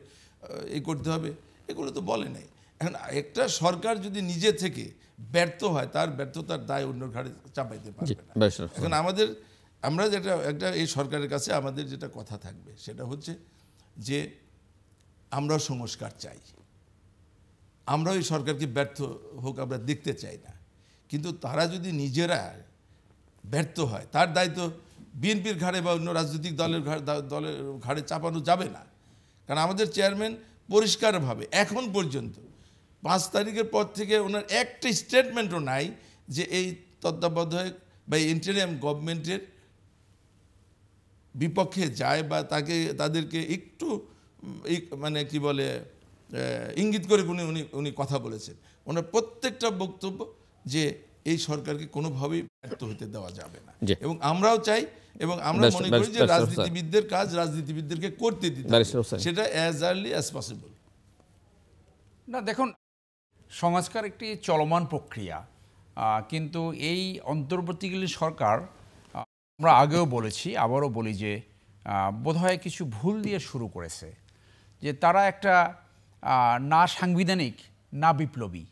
এই করতে হবে, এগুলো তো বলে নাই। এখন একটা সরকার যদি নিজে থেকে ব্যর্থ হয়, তার ব্যর্থতার দায় অন্যর ঘাড়ে চাপাইতে পারবে না। এখন আমরা যেটা এই সরকারের কাছে আমাদের যেটা কথা থাকবে সেটা হচ্ছে যে আমরা সংস্কার চাই, আমরা ওই সরকারকে ব্যর্থ হোক আমরা দেখতে চাই না। কিন্তু তারা যদি নিজেরা ব্যর্থ হয়, তার দায়িত্ব বিএনপির ঘাড়ে বা অন্য রাজনৈতিক দলের ঘাড়ে চাপানো যাবে না। কারণ আমাদের চেয়ারম্যান পরিষ্কারভাবে এখন পর্যন্ত 5 তারিখের পর থেকে ওনার একটা স্টেটমেন্টও নাই যে এই তত্ত্বাবধায়ক বা ইন্টারিম গভর্নমেন্টের বিপক্ষে যায় বা তাদেরকে একটু মানে কি বলে ইঙ্গিত করে উনি কথা বলেছেন। ওনার প্রত্যেকটা বক্তব্য যে এই সরকারকে কোনোভাবেই ব্যর্থ হতে দেওয়া যাবে না, এবং আমরাও চাই এবং আমরা মনে করি যে রাজনীতিবিদদের কাজ রাজনীতিবিদদেরকে করতে দিতে হবে, সেটা অ্যাজ আর্লি অ্যাজ পসিবল। না দেখুন, সংস্কার একটি চলমান প্রক্রিয়া, কিন্তু এই অন্তর্বর্তীকালীন সরকার, আমরা আগেও বলেছি আবারও বলি যে বোধহয় কিছু ভুল দিয়ে শুরু করেছে। যে তারা একটা না সাংবিধানিক না বিপ্লবী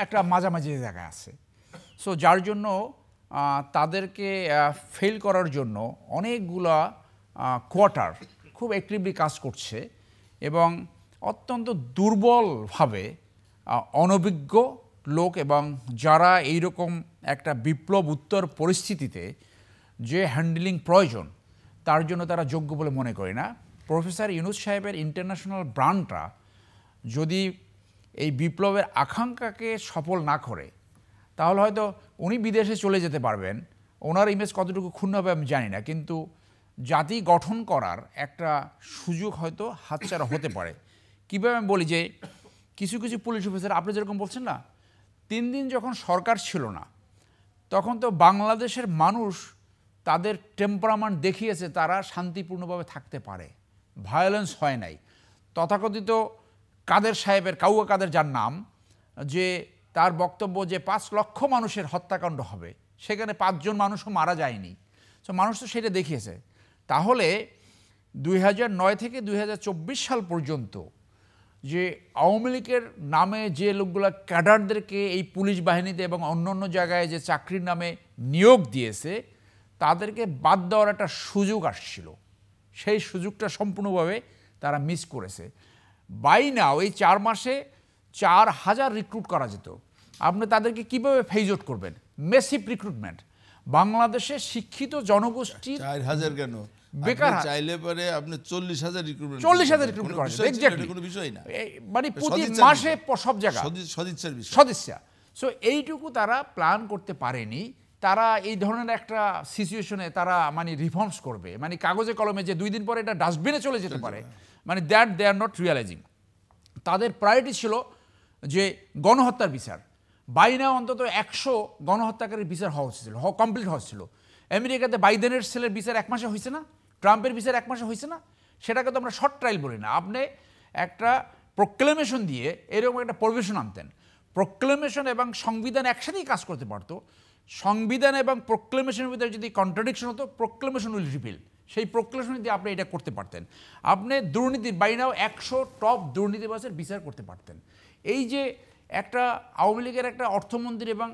একটা মাঝামাঝি জায়গায় আছে। সো যার জন্য তাদেরকে ফেল করার জন্য অনেকগুলা কোয়ার্টার খুব অ্যাক্টিভলি কাজ করছে এবং অত্যন্ত দুর্বলভাবে অনভিজ্ঞ লোক এবং যারা এইরকম একটা বিপ্লব উত্তর পরিস্থিতিতে যে হ্যান্ডেলিং প্রয়োজন তার জন্য তারা যোগ্য বলে মনে করি না। প্রফেসর ইউনূস সাহেবের ইন্টারন্যাশনাল ব্র্যান্ডটা যদি এই বিপ্লবের আকাঙ্ক্ষাকে সফল না করে তাহলে হয়তো উনি বিদেশে চলে যেতে পারবেন, ওনার ইমেজ কতটুকু ক্ষুণ্ণ হবে আমি জানি না, কিন্তু জাতি গঠন করার একটা সুযোগ হয়তো হাতছাড়া হতে পারে। কীভাবে আমি বলি যে কিছু কিছু পুলিশ অফিসার, আপনি যেরকম বলছেন না, 3 দিন যখন সরকার ছিল না তখন তো বাংলাদেশের মানুষ তাদের টেম্পারামেন্ট দেখিয়েছে তারা শান্তিপূর্ণভাবে থাকতে পারে, ভায়োলেন্স হয় নাই। তথাকথিত কাদের সাহেবের, কাউয়া কাদের যার নাম, যে তার বক্তব্য যে 5 লক্ষ মানুষের হত্যাকাণ্ড হবে, সেখানে 5 জন মানুষও মারা যায়নি। সো মানুষ তো সেটা দেখিয়েছে। তাহলে 2009 থেকে 2024 সাল পর্যন্ত যে আওয়ামী লীগের নামে যে লোকগুলো ক্যাডারদেরকে এই পুলিশ বাহিনীতে এবং অন্য অন্য জায়গায় যে চাকরির নামে নিয়োগ দিয়েছে তাদেরকে বাদ দেওয়ার একটা সুযোগ আসছিল, সেই সুযোগটা সম্পূর্ণভাবে তারা মিস করেছে। বাই নাও এই 4 মাসে 4000 রিক্রুট করা যেত। আপনি তাদেরকে কিভাবে ফেজ আউট করবেন? Massive recruitment. বাংলাদেশে শিক্ষিত জনগোষ্ঠী 4000 কেন বেকার চাইলে পরে আপনি 40,000 রিক্রুটমেন্ট 40,000 রিক্রুটমেন্ট করা যায়, এক্স্যাক্টলি কোনো বিষয় না, মানে প্রতি মাসে সব জায়গা সদিচ্ছার বিষয়, সদিচ্ছা। সো এইটুকু তারা প্ল্যান করতে পারেনি, তারা এই ধরনের একটা সিচুয়েশনে তারা মানে রিফর্মস করবে, মানে কাগজে কলমে যে 2 দিন পরে এটা ডাস্টবিনে চলে যেতে পারে, মানে দ্যাট দে আর নট রিয়ালাইজিং। তাদের প্রায়োরিটি ছিল যে গণহত্যার বিচার। বাইনা অন্তত 100 গণহত্যাকারীর বিচার হওয়া উচিত ছিল, কমপ্লিট হওয়া ছিল। আমেরিকাতে বাইডেনের ছেলের বিচার 1 মাসে হয়েছে না, ট্রাম্পের বিচার 1 মাসে হয়েছে না, সেটাকে তো আমরা শর্ট ট্রায়াল বলি না। আপনি একটা প্রোক্লেমেশন দিয়ে এরকম একটা প্রভিশন আনতেন, প্রোক্লেমেশন এবং সংবিধান একসাথেই কাজ করতে পারতো। সংবিধান এবং প্রোক্লেমেশনের ভিতরে যদি কন্ট্রাডিকশন হতো, প্রোক্লেমেশন উইল রিপিল, সেই প্রোক্লেমেশন দিয়ে আপনি এটা করতে পারতেন। আপনি দুর্নীতির বাইনাও 100 টপ দুর্নীতিবাজের বিচার করতে পারতেন। এই যে একটা আওয়ামী লীগের একটা অর্থমন্ত্রী এবং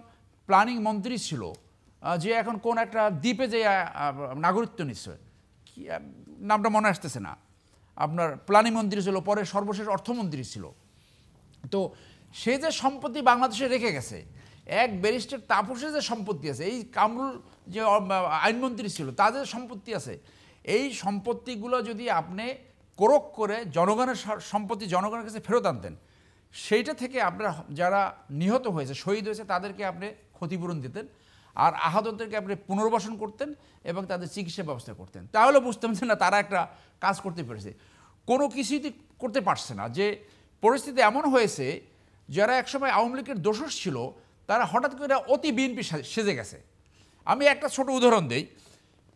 প্ল্যানিং মন্ত্রী ছিল, যে এখন কোন একটা দ্বীপে যে নাগরিকত্ব নিশ্চয়, কি নামটা মনে আসতেছে না, আপনার প্ল্যানিং মন্ত্রী ছিল, পরে সর্বশেষ অর্থমন্ত্রী ছিল। তো সে যে সম্পত্তি বাংলাদেশে রেখে গেছে, এক ব্যারিস্টার তাপসের যে সম্পত্তি আছে, এই কামরুল যে আইনমন্ত্রী ছিল তাদের সম্পত্তি আছে, এই সম্পত্তিগুলো যদি আপনি কোরক করে জনগণের সম্পত্তি জনগণের কাছে ফেরত আনতেন, সেইটা থেকে আপনার যারা নিহত হয়েছে, শহীদ হয়েছে, তাদেরকে আপনি ক্ষতিপূরণ দিতেন, আর আহতদেরকে আপনি পুনর্বাসন করতেন এবং তাদের চিকিৎসা ব্যবস্থা করতেন, তাহলে বুঝতাম যে না তারা একটা কাজ করতে পেরেছে। কোনো কিছুই করতে পারছে না। যে পরিস্থিতি এমন হয়েছে, যারা একসময় আওয়ামী লীগের দোষর ছিল তারা হঠাৎ করে অতি বিএনপি সেজে গেছে। আমি একটা ছোট উদাহরণ দিই।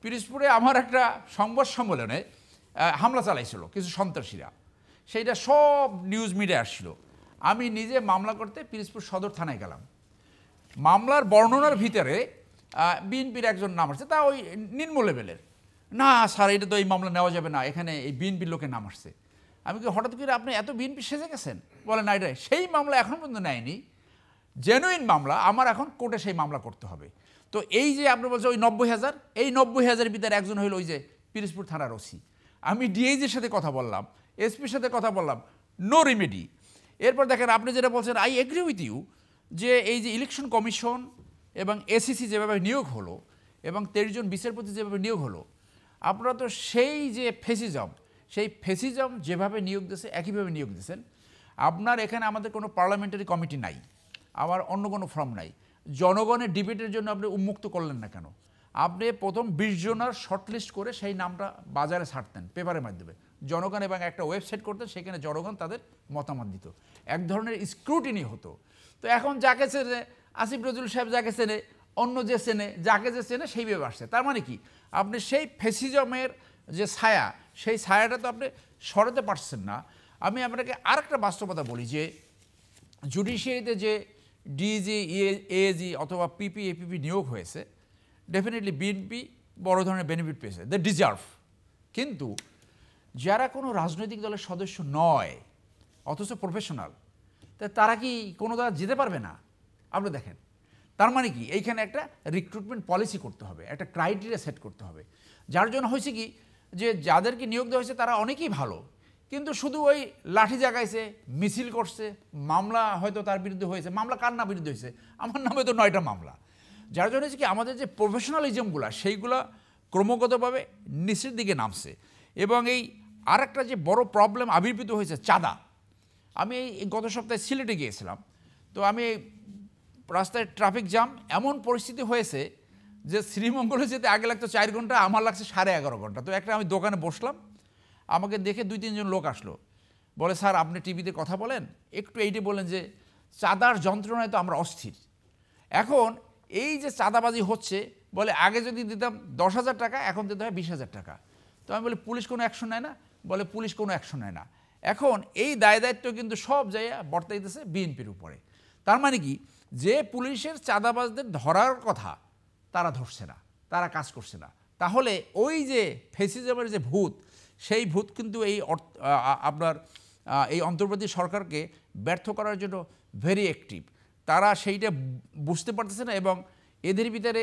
পিরোজপুরে আমার একটা সংবাদ সম্মেলনে হামলা চালাইছিল কিছু সন্ত্রাসীরা, সেইটা সব নিউজ মিডিয়া আসছিল। আমি নিজে মামলা করতে পিরোজপুর সদর থানায় গেলাম। মামলার বর্ণনার ভিতরে বিএনপির একজন নাম আসছে, তা ওই নিম্ন লেভেলের। না স্যার, এটা তো এই মামলা নেওয়া যাবে না, এখানে এই বিএনপির লোকের নাম আসছে। আমি কি হঠাৎ করে আপনি এত বিএনপি সেজে গেছেন? বলে না, এটা সেই মামলা এখন পর্যন্ত নেয়নি, জেনুইন মামলা, আমার এখন কোর্টে সেই মামলা করতে হবে। তো এই যে আপনি বলছেন ওই 90,000, এই 90,000-এর ভিতরে একজন হইল ওই যে পিরোজপুর থানার ওসি। আমি ডিআইজির সাথে কথা বললাম, এসপির সাথে কথা বললাম, নো রেমেডি। এরপর দেখেন আপনি যেটা বলছেন, আই এগ্রি উইথ ইউ, যে এই যে ইলেকশন কমিশন এবং এসিসি যেভাবে নিয়োগ হলো এবং 13 জন বিচারপতি যেভাবে নিয়োগ হলো, আপনারা তো সেই যে ফেসিজম যেভাবে নিয়োগ দিয়েছে একইভাবে নিয়োগ দিয়েছেন। আপনার এখানে আমাদের কোনো পার্লামেন্টারি কমিটি নাই, আমার অন্য কোনো ফর্ম নাই। জনগণের ডিবেটের জন্য আপনি উন্মুক্ত করলেন না কেন? আপনি প্রথম 20 জনের শর্টলিস্ট করে সেই নামটা বাজারে ছাড়তেন পেপারের মাধ্যমে, জনগণ এবং একটা ওয়েবসাইট করতেন, সেখানে জনগণ তাদের মতামত দিত, এক ধরনের স্ক্রুটিনি হতো। তো এখন যাকে চেনে, আসিফ নজরুল সাহেব যাকে চেনে, অন্য যে চেনে, যাকে যে চেনে সেইভাবে আসছে। তার মানে কি, আপনি সেই ফেসিজমের যে ছায়া, সেই ছায়াটা তো আপনি সরাতে পারছেন না। আমি আপনাকে আরেকটা বাস্তবতা বলি, যে জুডিশিয়ারিতে যে ডিজি, এএজি অথবা পিপি, এপিপি নিয়োগ হয়েছে, ডেফিনেটলি বিএনপি বড় ধরনের বেনিফিট পেয়েছে, দে ডিজার্ভ। কিন্তু যারা কোনো রাজনৈতিক দলের সদস্য নয় অথচ প্রফেশনাল, তারা কি কোনো দল যেতে পারবে না? আপনি দেখেন, তার মানে কি, এইখানে একটা রিক্রুটমেন্ট পলিসি করতে হবে, একটা ক্রাইটেরিয়া সেট করতে হবে। যার জন্য হয়েছে কি, যে যাদেরকে নিয়োগ দেওয়া হয়েছে তারা অনেকেই ভালো, কিন্তু শুধু ওই লাঠি জাগাইছে, মিছিল করছে, মামলা হয়তো তার বিরুদ্ধে হয়েছে। মামলা কার না বিরুদ্ধে হয়েছে? আমার নামে তো 9টা মামলা। যার জন্য হচ্ছে কি, আমাদের যে প্রফেশনালিজমগুলো সেইগুলো ক্রমাগতভাবে নিচের দিকে নামছে। এবং এই আর একটা যে বড় প্রবলেম আবির্ভূত হয়েছে, চাঁদা। আমি এই গত সপ্তাহে সিলেটে গিয়েছিলাম, তো আমি রাস্তায় ট্রাফিক জ্যাম, এমন পরিস্থিতি হয়েছে যে শ্রীমঙ্গলে যেতে আগে লাগতো 4 ঘন্টা, আমার লাগছে 11.5 ঘন্টা। তো একটা আমি দোকানে বসলাম, আমাকে দেখে 2-3 জন লোক আসলো, বলে স্যার আপনি টিভিতে কথা বলেন, একটু এইটি বলেন যে চাঁদার যন্ত্রণায় তো আমরা অস্থির। এখন এই যে চাঁদাবাজি হচ্ছে, বলে আগে যদি দিতাম 10,000 টাকা, এখন দিতে হয় 20,000 টাকা। তো আমি বলি পুলিশ কোনো অ্যাকশন নেয় না? বলে পুলিশ কোনো অ্যাকশন নেয় না। এখন এই দায় দায়িত্ব কিন্তু সব জায়গায় বর্তাইতেছে বিএনপির উপরে। তার মানে কি, যে পুলিশের চাঁদাবাজদের ধরার কথা তারা ধরছে না, তারা কাজ করছে না। তাহলে ওই যে ফেসিজমের যে ভূত, সেই ভূত কিন্তু এই আপনার এই অন্তর্বর্তী সরকারকে ব্যর্থ করার জন্য ভেরি অ্যাক্টিভ। তারা সেইটা বুঝতে পারতেছে না, এবং এদের ভিতরে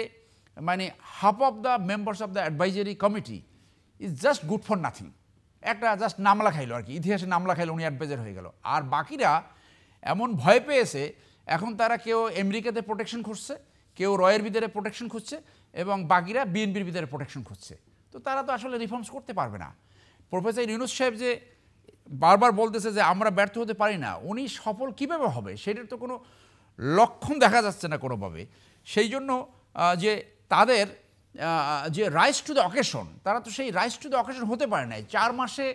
মানে half of the members of the advisory committee is just good for nothing. একটা জাস্ট নামলা খাইলো আর কি, ইতিহাসে নামলা খাইলো, উনি অ্যাডভাইজার হয়ে গেল। আর বাকিরা এমন ভয় পেয়েছে, এখন তারা কেউ আমেরিকাতে প্রোটেকশন খুঁজছে, কেউ রয়ের ভিতরে প্রোটেকশন খুঁজছে, এবং বাকিরা বিএনপির ভিতরে প্রোটেকশন খুঁজছে। তো তারা তো আসলে রিফর্মস করতে পারবে না। প্রফেসর ইউনূস সাহেব যে বারবার বলতেছে যে আমরা ব্যর্থ হতে পারি না, উনি সফল কীভাবে হবে সেটার তো কোনো লক্ষণ দেখা যাচ্ছে না কোনোভাবে। সেই জন্য যে তাদের যে রাইজ টু দ্য অকেশন, তারা তো সেই রাইজ টু দ্য অকেশন হতে পারে নাই। 4 মাসে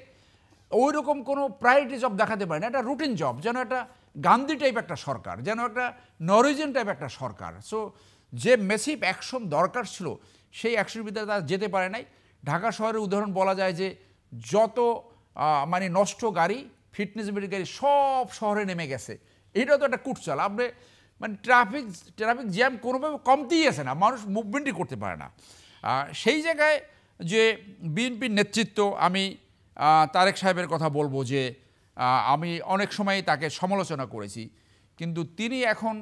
ওই রকম কোনো প্রায়োরিটি জব দেখাতে পারে না। একটা রুটিন জব, যেন একটা গান্ধী টাইপ একটা সরকার, যেন একটা নরওয়েজিয়ান টাইপ একটা সরকার। সো যে মেসিভ অ্যাকশন দরকার ছিল সেই অ্যাকশনের ভিতরে তারা যেতে পারে নাই। ঢাকা শহরের উদাহরণ বলা যায় যে যত মানে নষ্ট গাড়ি, ফিটনেস গাড়ি সব শহরে নেমে গেছে। এটাও তো একটা কুটচাল। আপনি মানে ট্রাফিক জ্যাম কোনোভাবে কমতেই আছে না, মানুষ মুভমেন্টই করতে পারে না। সেই জায়গায় যে বিএনপির নেতৃত্ব, আমি তারেক সাহেবের কথা বলবো যে আমি অনেক সময় তাকে সমালোচনা করেছি, কিন্তু তিনি এখন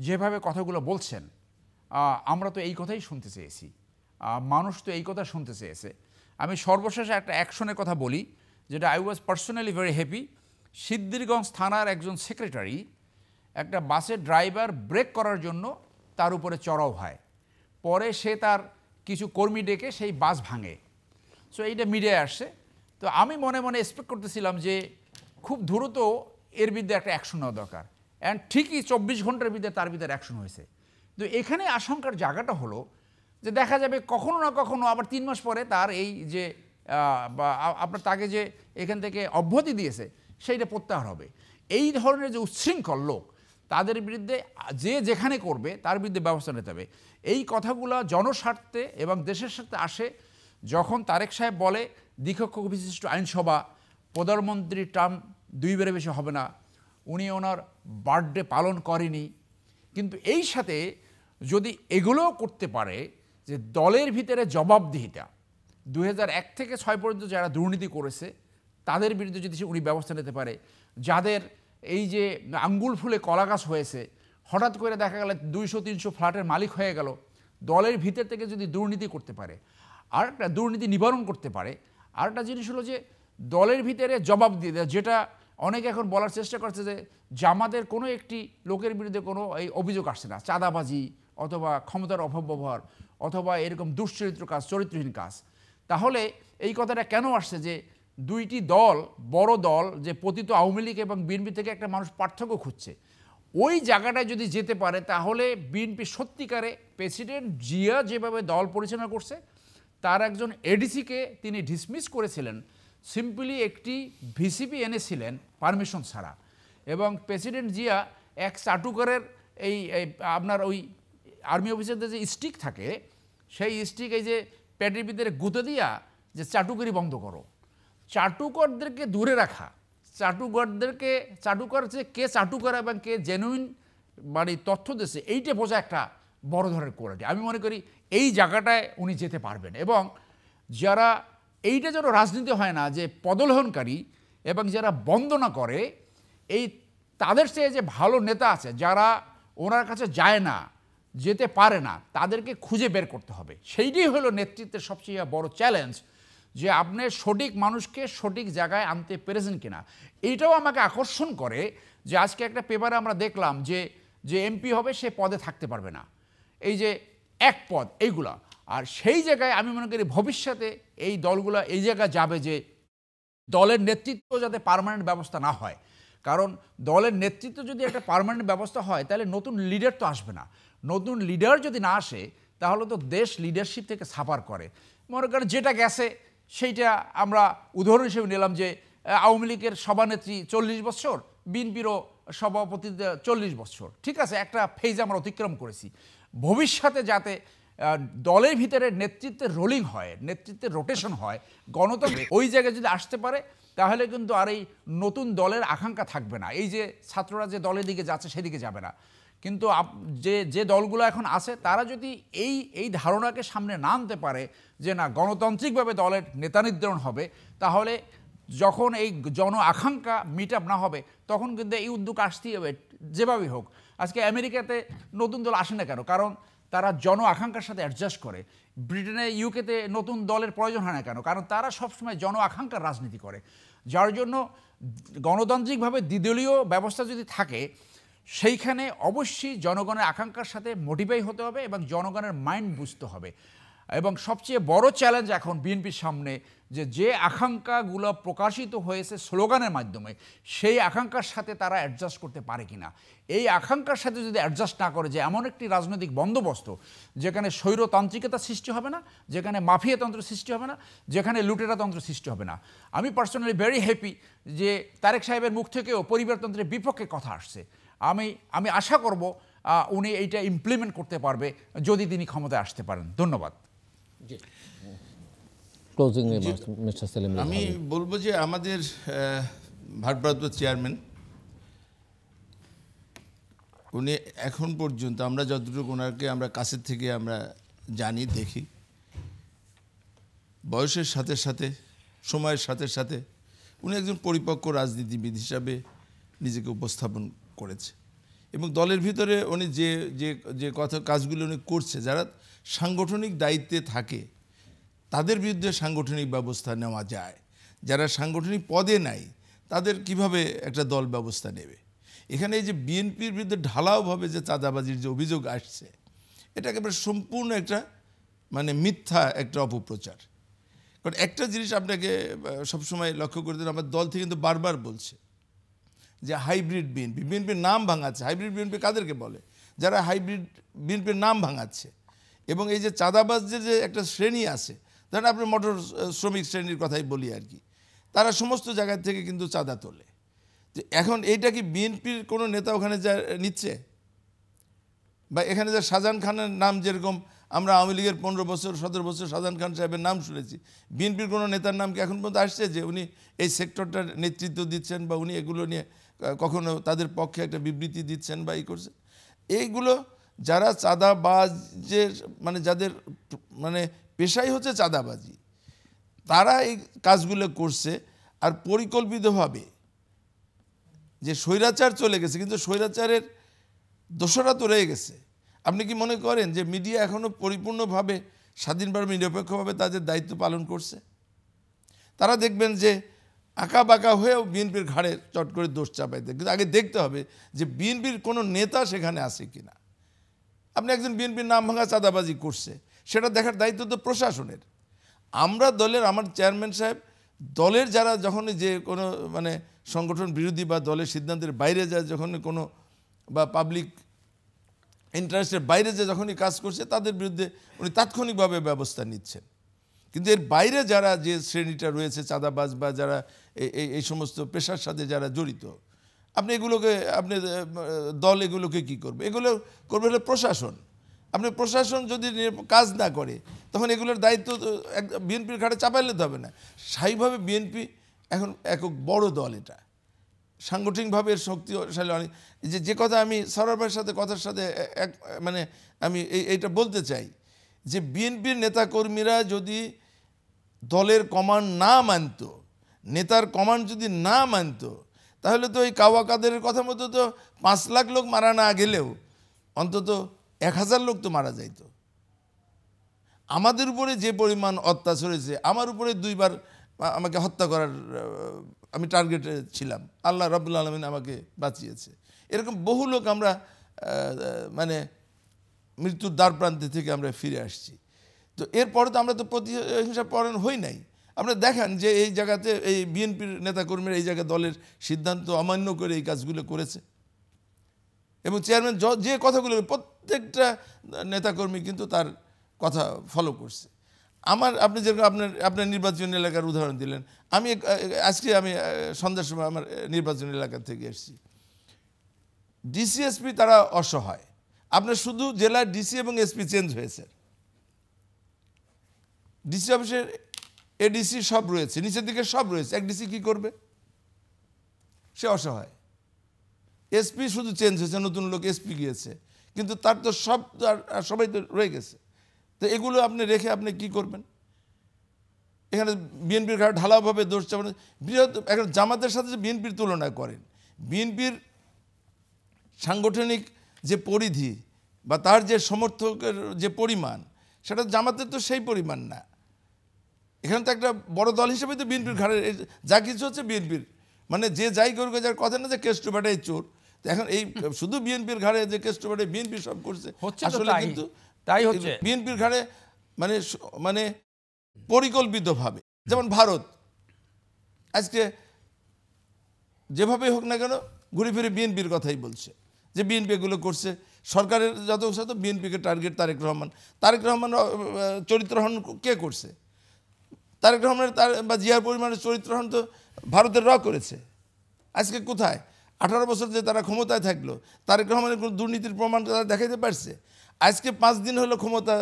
যেভাবে কথাগুলো বলছেন, আমরা তো এই কথাই শুনতে চেয়েছি, মানুষ তো এই কথা শুনতে চেয়েছে। আমি সর্বশেষে একটা অ্যাকশনের কথা বলি, যেটা I was personally very happy. Siddhirganj থানার একজন সেক্রেটারি একটা বাসের ড্রাইভার ব্রেক করার জন্য তার উপরে চড়াও হয়, পরে সে তার কিছু কর্মী ডেকে সেই বাস ভাঙে। সো এইটা মিডিয়ায় আসছে। তো আমি মনে মনে এক্সপেক্ট করতেছিলাম যে খুব দ্রুত এর বিরুদ্ধে একটা অ্যাকশন নেওয়া দরকার, অ্যান্ড ঠিকই 24 ঘন্টার ভিতরে তার ভিতরে অ্যাকশন হয়েছে। তো এখানে আশঙ্কার জায়গাটা হলো যে দেখা যাবে কখনো না কখনো আবার 3 মাস পরে তার এই যে আপনার তাকে যে এখান থেকে অব্যাহতি দিয়েছে সেইটা প্রত্যাহার হবে। এই ধরনের যে উচ্ছৃঙ্খল লোক, তাদের বিরুদ্ধে যে যেখানে করবে তার বিরুদ্ধে ব্যবস্থা নিতে হবে। এই কথাগুলো জনস্বার্থে এবং দেশের সাথে আসে যখন তারেক সাহেব বলে দ্বিকক্ষ বিশিষ্ট আইনসভা, প্রধানমন্ত্রীর টার্ম 2 বারের বেশি হবে না, উনি ওনার বার্থডে পালন করেনি। কিন্তু এই সাথে যদি এগুলোও করতে পারে যে দলের ভিতরে জবাবদিহিতা, 2001 থেকে 6 পর্যন্ত যারা দুর্নীতি করেছে তাদের বিরুদ্ধে যদি উনি ব্যবস্থা নিতে পারে, যাদের এই যে আঙ্গুল ফুলে কলা গাছ হয়েছে, হঠাৎ করে দেখা গেল 200-300 ফ্ল্যাটের মালিক হয়ে গেল, দলের ভিতর থেকে যদি দুর্নীতি করতে পারে, আর একটা দুর্নীতি নিবারণ করতে পারে। আর একটা জিনিস হলো যে দলের ভিতরে জবাব দিয়ে দেয়, যেটা অনেকে এখন বলার চেষ্টা করছে যে জামাতের কোনো একটি লোকের বিরুদ্ধে কোনো এই অভিযোগ আসছে না, চাঁদাবাজি অথবা ক্ষমতার অপব্যবহার অথবা এরকম দুশ্চরিত্র কাজ, চরিত্রহীন কাজ। তাহলে এই কথাটা কেন আসছে যে দুইটি দল, বড় দল, যে পতিত আওয়ামী লীগ এবং বিএনপি থেকে একটা মানুষ পার্থক্য খুঁজছে, ওই জায়গাটায় যদি যেতে পারে তাহলে বিএনপি সত্যিকারে প্রেসিডেন্ট জিয়া যেভাবে দল পরিচালনা করছে, তার একজন এডিসিকে তিনি ডিসমিস করেছিলেন, সিম্পলি একটি ভিসিপি এনেছিলেন পারমিশন ছাড়া, এবং প্রেসিডেন্ট জিয়া এক চাটুকারের এই আপনার ওই আর্মি অফিসারদের যে স্টিক থাকে, সেই স্টিক এই যে পেটের ভিতরে গুঁতে দিয়া যে চাটুকারি বন্ধ করো, চাটুকরদেরকে দূরে রাখা, চাটুকার যে কে চাটুকার এবং কে জেনুইন মানে তথ্য দিচ্ছে, এইটা বোঝা একটা বড় ধরনের কোয়ালিটি। আমি মনে করি এই জায়গাটায় উনি যেতে পারবেন, এবং যারা এইটা যেন রাজনীতি হয় না যে পদলোহনকারী এবং যারা বন্দনা করে, এই তাদের চেয়ে যে ভালো নেতা আছে যারা ওনার কাছে যায় না, যেতে পারে না, তাদেরকে খুঁজে বের করতে হবে। সেইটাই হলো নেতৃত্বের সবচেয়ে বড় চ্যালেঞ্জ, যে আপনি সঠিক মানুষকে সঠিক জায়গায় আনতে পেরেছেন কিনা। এইটাও আমাকে আকর্ষণ করে যে আজকে একটা পেপারে আমরা দেখলাম যে এমপি হবে সে পদে থাকতে পারবে না, এই যে এক পদ এইগুলা। আর সেই জায়গায় আমি মনে করি ভবিষ্যতে এই দলগুলো এই জায়গায় যাবে যে দলের নেতৃত্ব যাতে পার্মানেন্ট ব্যবস্থা না হয়, কারণ দলের নেতৃত্ব যদি একটা পার্মানেন্ট ব্যবস্থা হয় তাহলে নতুন লিডার তো আসবে না। নতুন লিডার যদি না আসে তাহলে তো দেশ লিডারশিপ থেকে সাফার করে। মনে করেন যেটা গেছে সেইটা আমরা উদাহরণ হিসেবে নিলাম যে আওয়ামী লীগের সভানেত্রী 40 বছর, বিএনপিরও সভাপতি 40 বছর, ঠিক আছে, একটা ফেজ আমরা অতিক্রম করেছি। ভবিষ্যতে যাতে দলের ভিতরে নেতৃত্বের রোলিং হয়, নেতৃত্বের রোটেশন হয়, গণতন্ত্র ওই জায়গায় যদি আসতে পারে তাহলে কিন্তু আর এই নতুন দলের আকাঙ্ক্ষা থাকবে না। এই যে ছাত্ররা যে দলের দিকে যাচ্ছে সেদিকে যাবে না। কিন্তু যে দলগুলো এখন আছে তারা যদি এই ধারণাকে সামনে না আনতে পারে যে না গণতান্ত্রিকভাবে দলের নেতা নির্ধারণ হবে, তাহলে যখন এই জন আকাঙ্ক্ষা মিট আপ না হবে তখন কিন্তু এই উদ্যোগ আসতেই হবে যেভাবেই হোক। আজকে আমেরিকাতে নতুন দল আসে না কেন? কারণ তারা জন আকাঙ্ক্ষার সাথে অ্যাডজাস্ট করে। ব্রিটেনে ইউকেতে নতুন দলের প্রয়োজন হয় না কেন? কারণ তারা সবসময় জন আকাঙ্ক্ষার রাজনীতি করে। যার জন্য গণতান্ত্রিকভাবে দ্বিদলীয় ব্যবস্থা যদি থাকে সেইখানে অবশ্যই জনগণের আকাঙ্ক্ষার সাথে মোটিফাই হতে হবে এবং জনগণের মাইন্ড বুঝতে হবে। এবং সবচেয়ে বড় চ্যালেঞ্জ এখন বিএনপির সামনে যে আকাঙ্ক্ষাগুলো প্রকাশিত হয়েছে স্লোগানের মাধ্যমে, সেই আকাঙ্ক্ষার সাথে তারা অ্যাডজাস্ট করতে পারে কিনা। এই আকাঙ্ক্ষার সাথে যদি অ্যাডজাস্ট না করে, যে এমন একটি রাজনৈতিক বন্দোবস্ত যেখানে স্বৈরতান্ত্রিকতা সৃষ্টি হবে না, যেখানে মাফিয়াতন্ত্র সৃষ্টি হবে না, যেখানে লুটেরাতন্ত্র সৃষ্টি হবে না। আমি পার্সোনালি ভেরি হ্যাপি যে তারেক সাহেবের মুখ থেকেও পরিবারতন্ত্রের বিপক্ষে কথা আসছে। আমি আশা করব উনি এইটা ইমপ্লিমেন্ট করতে পারবে যদি তিনি ক্ষমতায় আসতে পারেন। ধন্যবাদ। Closing mister Salim. আমি বলবো যে আমাদের ভারপ্রাপ্ত চেয়ারম্যান, উনি এখন পর্যন্ত আমরা যতটুকু ওনাকে আমরা কাছের থেকে আমরা জানি দেখি, বয়সের সাথে সাথে সময়ের সাথে সাথে উনি একজন পরিপক্ক রাজনীতিবিদ হিসাবে নিজেকে উপস্থাপন করেছে এবং দলের ভিতরে উনি যে যে যে কথা কাজগুলো উনি করছে, যারা সাংগঠনিক দায়িত্বে থাকে তাদের বিরুদ্ধে সাংগঠনিক ব্যবস্থা নেওয়া যায়, যারা সাংগঠনিক পদে নাই তাদের কিভাবে একটা দল ব্যবস্থা নেবে। এখানে এই যে বিএনপির বিরুদ্ধে ঢালাওভাবে যে চাঁদাবাজির যে অভিযোগ আসছে, এটা একেবারে সম্পূর্ণ একটা মানে মিথ্যা একটা অপপ্রচার। কারণ একটা জিনিস আপনাকে সবসময় লক্ষ্য করে দেন, আমার দল থেকে কিন্তু বারবার বলছে যে হাইব্রিড বিএনপি, বিএনপির নাম ভাঙাচ্ছে। হাইব্রিড বিএনপি কাদেরকে বলে? যারা হাইব্রিড বিএনপির নাম ভাঙাচ্ছে। এবং এই যে চাঁদাবাজদের যে একটা শ্রেণী আছে, ধরেন আপনি মোটর শ্রমিক শ্রেণীর কথাই বলি আর কি, তারা সমস্ত জায়গা থেকে কিন্তু চাঁদা তোলে। তো এখন এইটা কি বিএনপির কোনো নেতা ওখানে যা নিচ্ছে? বা এখানে যা শাহজাহান খানের নাম, যেরকম আমরা আওয়ামী লীগের 15 বছর 17 বছর শাহজাহান খান সাহেবের নাম শুনেছি, বিএনপির কোনো নেতার নাম কি এখন পর্যন্ত আসছে যে উনি এই সেক্টরটার নেতৃত্ব দিচ্ছেন বা উনি এগুলো নিয়ে কখনো তাদের পক্ষে একটা বিবৃতি দিচ্ছেন বা এই করছেন? এইগুলো যারা চাঁদাবাজের মানে যাদের মানে পেশাই হচ্ছে চাঁদাবাজি, তারা এই কাজগুলো করছে। আর পরিকল্পিতভাবে যে স্বৈরাচার চলে গেছে, কিন্তু স্বৈরাচারের দোষরা তো রয়ে গেছে। আপনি কি মনে করেন যে মিডিয়া এখনও পরিপূর্ণভাবে স্বাধীনভাবে নিরপেক্ষভাবে তাদের দায়িত্ব পালন করছে? তারা দেখবেন যে আঁকা বাঁকা হয়েও বিএনপির ঘাড়ে চট করে দোষ চাপাইতে, কিন্তু আগে দেখতে হবে যে বিএনপির কোনো নেতা সেখানে আছে কিনা। আপনি একজন বিএনপির নাম ভাঙা চাঁদাবাজি করছে, সেটা দেখার দায়িত্ব তো প্রশাসনের। আমরা দলের, আমার চেয়ারম্যান সাহেব দলের যারা যখন যে কোনো মানে সংগঠন বিরোধী বা দলের সিদ্ধান্তের বাইরে যায়, যখন কোনো বা পাবলিক ইন্টারেস্টের বাইরে যে যখনই কাজ করছে, তাদের বিরুদ্ধে উনি তাৎক্ষণিকভাবে ব্যবস্থা নিচ্ছেন। কিন্তু এর বাইরে যারা যে শ্রেণীটা রয়েছে চাঁদাবাজ বা যারা এই সমস্ত পেশার সাথে যারা জড়িত, আপনি এগুলোকে আপনি দল এগুলোকে কি করবে? এগুলো করবে হলো প্রশাসন। আপনি প্রশাসন যদি কাজ না করে, তখন এগুলোর দায়িত্ব বিএনপির ঘাড়ে চাপাইলে তো হবে না। স্থায়ীভাবে বিএনপি এখন এক বড় দল, এটা সাংগঠনিকভাবে শক্তিশালী অনেক। যে কথা আমি সরোয়ার ভাইয়ের সাথে কথার সাথে এক মানে আমি এইটা বলতে চাই যে বিএনপির নেতাকর্মীরা যদি দলের কমান্ড না মানত, নেতার কমান্ড যদি না মানত, তাহলে তো এই কাওয়া কাদেরের কথা মতো তো 5 লাখ লোক মারা না গেলেও অন্তত 1000 লোক তো মারা যাইত। আমাদের উপরে যে পরিমাণ অত্যাচার হয়েছে, আমার উপরে 2 বার আমাকে হত্যা করার আমি টার্গেটে ছিলাম, আল্লাহ রাব্বুল আলামিন আমাকে বাঁচিয়েছে। এরকম বহু লোক আমরা মানে মৃত্যুর দ্বার প্রান্তে থেকে আমরা ফিরে আসছি। তো এরপরে তো আমরা তো প্রতিহিংসা পরায়ণ হই নাই। আপনারা দেখেন যে এই জায়গাতে এই বিএনপির নেতাকর্মীরা এই জায়গায় দলের সিদ্ধান্ত অমান্য করে এই কাজগুলো করেছে এবং চেয়ারম্যান যে কথাগুলো প্রত্যেকটা নেতাকর্মী কিন্তু তার কথা ফলো করছে। আপনি যেরকম আপনার নির্বাচনী এলাকার উদাহরণ দিলেন, আজকে আমি সন্ধ্যার সময় আমার নির্বাচনী এলাকা থেকে এসেছি। ডিসিএসপি তারা অসহায়। আপনার শুধু জেলার ডিসি এবং এসপি চেঞ্জ হয়েছে, ডিসি অফিসের এডিসি সব রয়েছে, নিচের দিকে সব রয়েছে, এক ডিসি কি করবে? সে অসহায়। এসপি শুধু চেঞ্জ হয়েছে, নতুন লোক এসপি গিয়েছে, কিন্তু তার তো সবাই তো রয়ে গেছে। তো এগুলো আপনি রেখে আপনি কি করবেন? এখানে বিএনপির ঘাড়ে ঢালাওভাবে দোষ চাপানো। এখন জামাতের সাথে যে বিএনপির তুলনা করেন, বিএনপির সাংগঠনিক যে পরিধি বা তার যে সমর্থকের যে পরিমাণ, সেটা জামাতের তো সেই পরিমাণ না। এখানে তো একটা বড় দল হিসেবে তো বিএনপির ঘাড়ে যা কিছু হচ্ছে বিএনপির, মানে যে যাই করবে, যার কথা না যে কেষ্ট বাটাই চোর। তো এখন এই শুধু বিএনপির ঘাড়ে যে কেষ্ট বাটাই বিএনপি সব করছে, আসলে কিন্তু তাই হচ্ছে বিএনপির ঘাড়ে মানে পরিকল্পিতভাবে, যেমন ভারত আজকে যেভাবে হোক না কেন ঘুরে ফিরে বিএনপির কথাই বলছে, যে বিএনপি এগুলো করছে। সরকারের যত সাথে বিএনপিকে টার্গেট তারেক রহমান চরিত্রহরণ কে করছে? তারেক রহমানের বা জিয়ার পরিমাণের চরিত্রহরণ তো ভারতের করেছে। আজকে কোথায় 18 বছর যে তারা ক্ষমতায় থাকলো, তারেক রহমানের কোনো দুর্নীতির প্রমাণ তারা দেখাইতে পারছে? আজকে 5 দিন হলো ক্ষমতা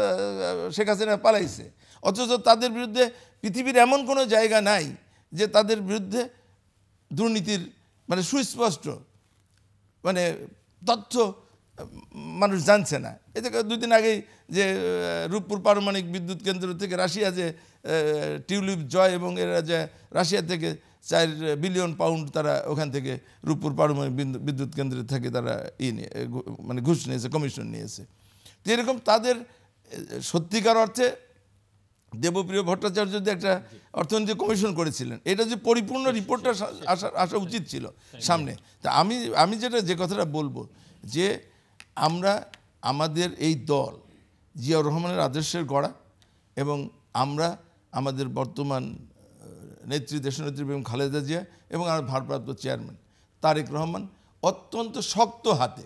শেখ হাসিনা পালাইছে, অথচ তাদের বিরুদ্ধে পৃথিবীর এমন কোনো জায়গা নাই যে তাদের বিরুদ্ধে দুর্নীতির সুস্পষ্ট তথ্য মানুষ জানছে না। এতে 2 দিন আগেই যে রূপপুর পারমাণবিক বিদ্যুৎ কেন্দ্র থেকে রাশিয়া যে টিউলিপ জয় এবং এরা যে রাশিয়া থেকে 4 বিলিয়ন পাউন্ড তারা ওখান থেকে রূপপুর পারমাণবিক বিদ্যুৎ কেন্দ্রের থেকে তারা ঘুষ নিয়েছে, কমিশন নিয়েছে। তো এরকম তাদের সত্যিকার অর্থে দেবপ্রিয় ভট্টাচার্য যদি একটা অর্থনৈতিক কমিশন করেছিলেন, এটা যে পরিপূর্ণ রিপোর্টটা আসা উচিত ছিল সামনে। তা আমি যে কথাটা বলবো, যে আমরা আমাদের এই দল জিয়াউর রহমানের আদর্শের গড়া, এবং আমরা আমাদের বর্তমান নেত্রী দেশনেত্রী বেগম খালেদা জিয়া এবং আমার ভারপ্রাপ্ত চেয়ারম্যান তারেক রহমান অত্যন্ত শক্ত হাতে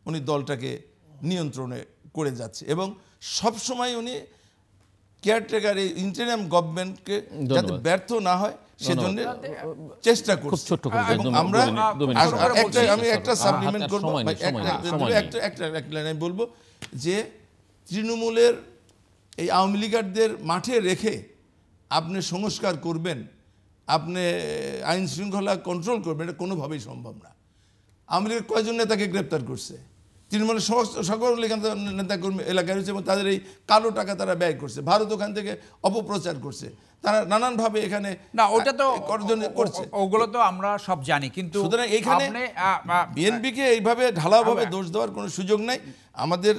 উনি দলটাকে নিয়ন্ত্রণে করে যাচ্ছে, এবং সবসময় উনি কেয়ারটেকার এই ইন্টারিম গভর্নমেন্টকে যাতে ব্যর্থ না হয় সেজন্য চেষ্টা করছি। আমরা আমি একটা সাপ্লিমেন্ট করবো, একটা লাইন বলবো, যে তৃণমূলের এই আওয়ামী লীগারদের মাঠে রেখে আপনি সংস্কার করবেন, আপনি আইন শৃঙ্খলা কন্ট্রোল করবেন, এটা কোনোভাবেই সম্ভব না। আওয়ামী লীগের কয়জন নেতাকে গ্রেপ্তার করছে? তৃণমূলের সমস্ত সকল নেতাকর্মী এলাকায় রয়েছে এবং তাদের এই কালো টাকা তারা ব্যয় করছে। ভারত ওখান থেকে অপপ্রচার করছে, তারা নানানভাবে এখানে না, ওটা তো করছে, ওগুলো তো আমরা সব জানি। কিন্তু সুতরাং এইখানে বিএনপিকে এইভাবে ঢালাওভাবে দোষ দেওয়ার কোনো সুযোগ নাই। আমাদের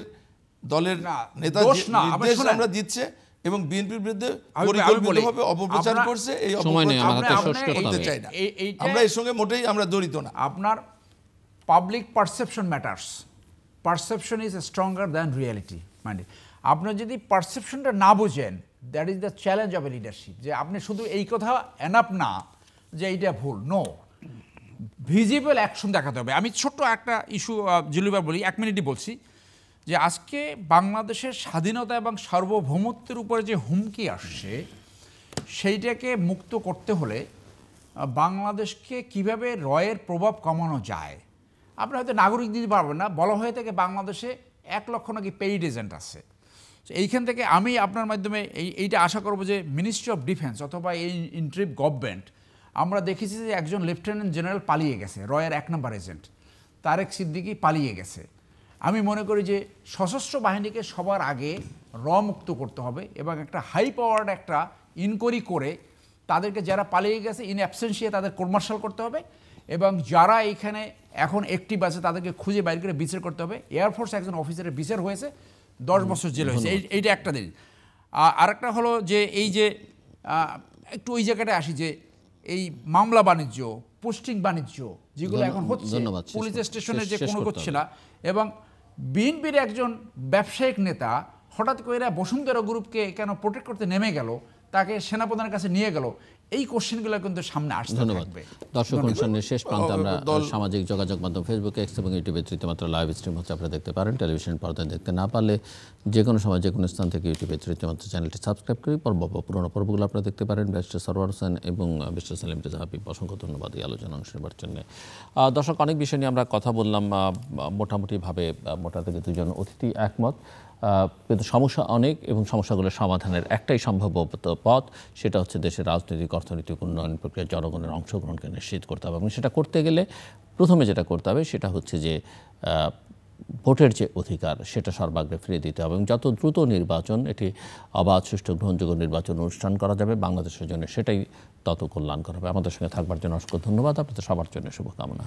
দলের নেতা নির্দেশ আমরা দিচ্ছে এবং বিএনপির বিরুদ্ধে পরিকল্পিতভাবে অপপ্রচার করছে, এই অপপ্রচার করতে চাই না আমরা, এর সঙ্গে মোটেই আমরা জড়িত না। আপনার public perception matters, perception is stronger than reality. মানে আপনার যদি পারসেপশনটা না বোঝেন, that is the challenge of A leadership, যে আপনি শুধু এই কথা এনাফ না যে এইটা ভুল, নো, ভিজিবল অ্যাকশন দেখাতে হবে। আমি ছোট্ট একটা ইস্যু জিলুবার বলি, 1 মিনিটই বলছি, যে আজকে বাংলাদেশের স্বাধীনতা এবং সার্বভৌমত্বের উপরে যে হুমকি আসছে, সেইটাকে মুক্ত করতে হলে বাংলাদেশকে কিভাবে রয়ের প্রভাব কমানো যায়। আপনি হয়তো নাগরিক দিতে পারবেন না, বলা হয়ে থাকে বাংলাদেশে 1 লক্ষ নাকি পেইড এজেন্ট আছে। এইখান থেকে আমি আপনার মাধ্যমে এইটা আশা করব যে মিনিস্ট্রি অফ ডিফেন্স অথবা এই ইন্টারিম গভর্নমেন্ট, আমরা দেখেছি যে একজন লেফটেন্যান্ট জেনারেল পালিয়ে গেছে, রয়ের 1 নম্বর এজেন্ট তারেক সিদ্দিকী পালিয়ে গেছে। আমি মনে করি যে সশস্ত্র বাহিনীকে সবার আগে মুক্ত করতে হবে এবং একটা হাই পাওয়ার্ড একটা ইনকোয়ারি করে তাদেরকে যারা পালিয়ে গেছে ইন অ্যাবসেন্সিয়া তাদের কোর্ট-মার্শাল করতে হবে, এবং যারা এইখানে এখন অ্যাক্টিভ আছে তাদেরকে খুঁজে বাইর করে বিচার করতে হবে। এয়ারফোর্স একজন অফিসারের বিচার হয়েছে, 10 বছর জেল হয়েছে, এইটা একটা দিন। আরেকটা হলো যে এই যে একটু ওই জায়গাটায় আসি, যে এই মামলা বাণিজ্য, পোস্টিং বাণিজ্য যেগুলো এখন হচ্ছে, পুলিশ স্টেশনে যে কোনো হচ্ছে না, এবং বিএনপির একজন ব্যবসায়িক নেতা হঠাৎ করে বসুন্ধরা গ্রুপকে কেন প্রোটেক্ট করতে নেমে গেল, তাকে সেনাপ্রধানের কাছে নিয়ে গেল, এই কোশ্চেনগুলো কিন্তু সামনে আসতে থাকবে। দর্শক অনুষ্ঠানের শেষ প্রান্তে আমরা সামাজিক যোগাযোগ মাধ্যম ফেসবুক, এক্স এবং ইউটিউবে তৃতীয়মাত্রা লাইভ স্ট্রিম হচ্ছে, আপনারা দেখতে পারেন। টেলিভিশন পর্দায় দেখতে না পারলে যে কোনো সময় যে কোনো স্থান থেকে ইউটিউবে তৃতীয়মাত্রা চ্যানেলটি সাবস্ক্রাইব করে পুরোনো পর্বগুলো আপনারা দেখতে পারেন। ব্যারিস্টার সরওয়ার হোসেন এবং ব্যারিস্টার সালিম রেজা হাবিব, অসংখ্য ধন্যবাদ এই আলোচনা অংশ নেবার জন্য। দর্শক, অনেক বিষয় নিয়ে আমরা কথা বললাম, মোটামুটিভাবে মোটা থেকে 2 জন অতিথি একমত, কিন্তু সমস্যা অনেক এবং সমস্যাগুলোর সমাধানের একটাই সম্ভাব্য পথ, সেটা হচ্ছে দেশের রাজনৈতিক অর্থনৈতিক উন্নয়ন প্রক্রিয়া জনগণের অংশগ্রহণকে নিশ্চিত করতে হবে। এবং সেটা করতে গেলে প্রথমে যেটা করতে হবে সেটা হচ্ছে যে ভোটের যে অধিকার সেটা সর্বাগ্রে ফিরিয়ে দিতে হবে, এবং যত দ্রুত নির্বাচন, এটি অবাধ, সুষ্ঠু, গ্রহণযোগ্য নির্বাচন অনুষ্ঠান করা যাবে বাংলাদেশের জন্য, সেটাই তত কল্যাণকর হবে। আমাদের সঙ্গে থাকবার জন্য অসংখ্য ধন্যবাদ, আপনাদের সবার জন্য শুভকামনা।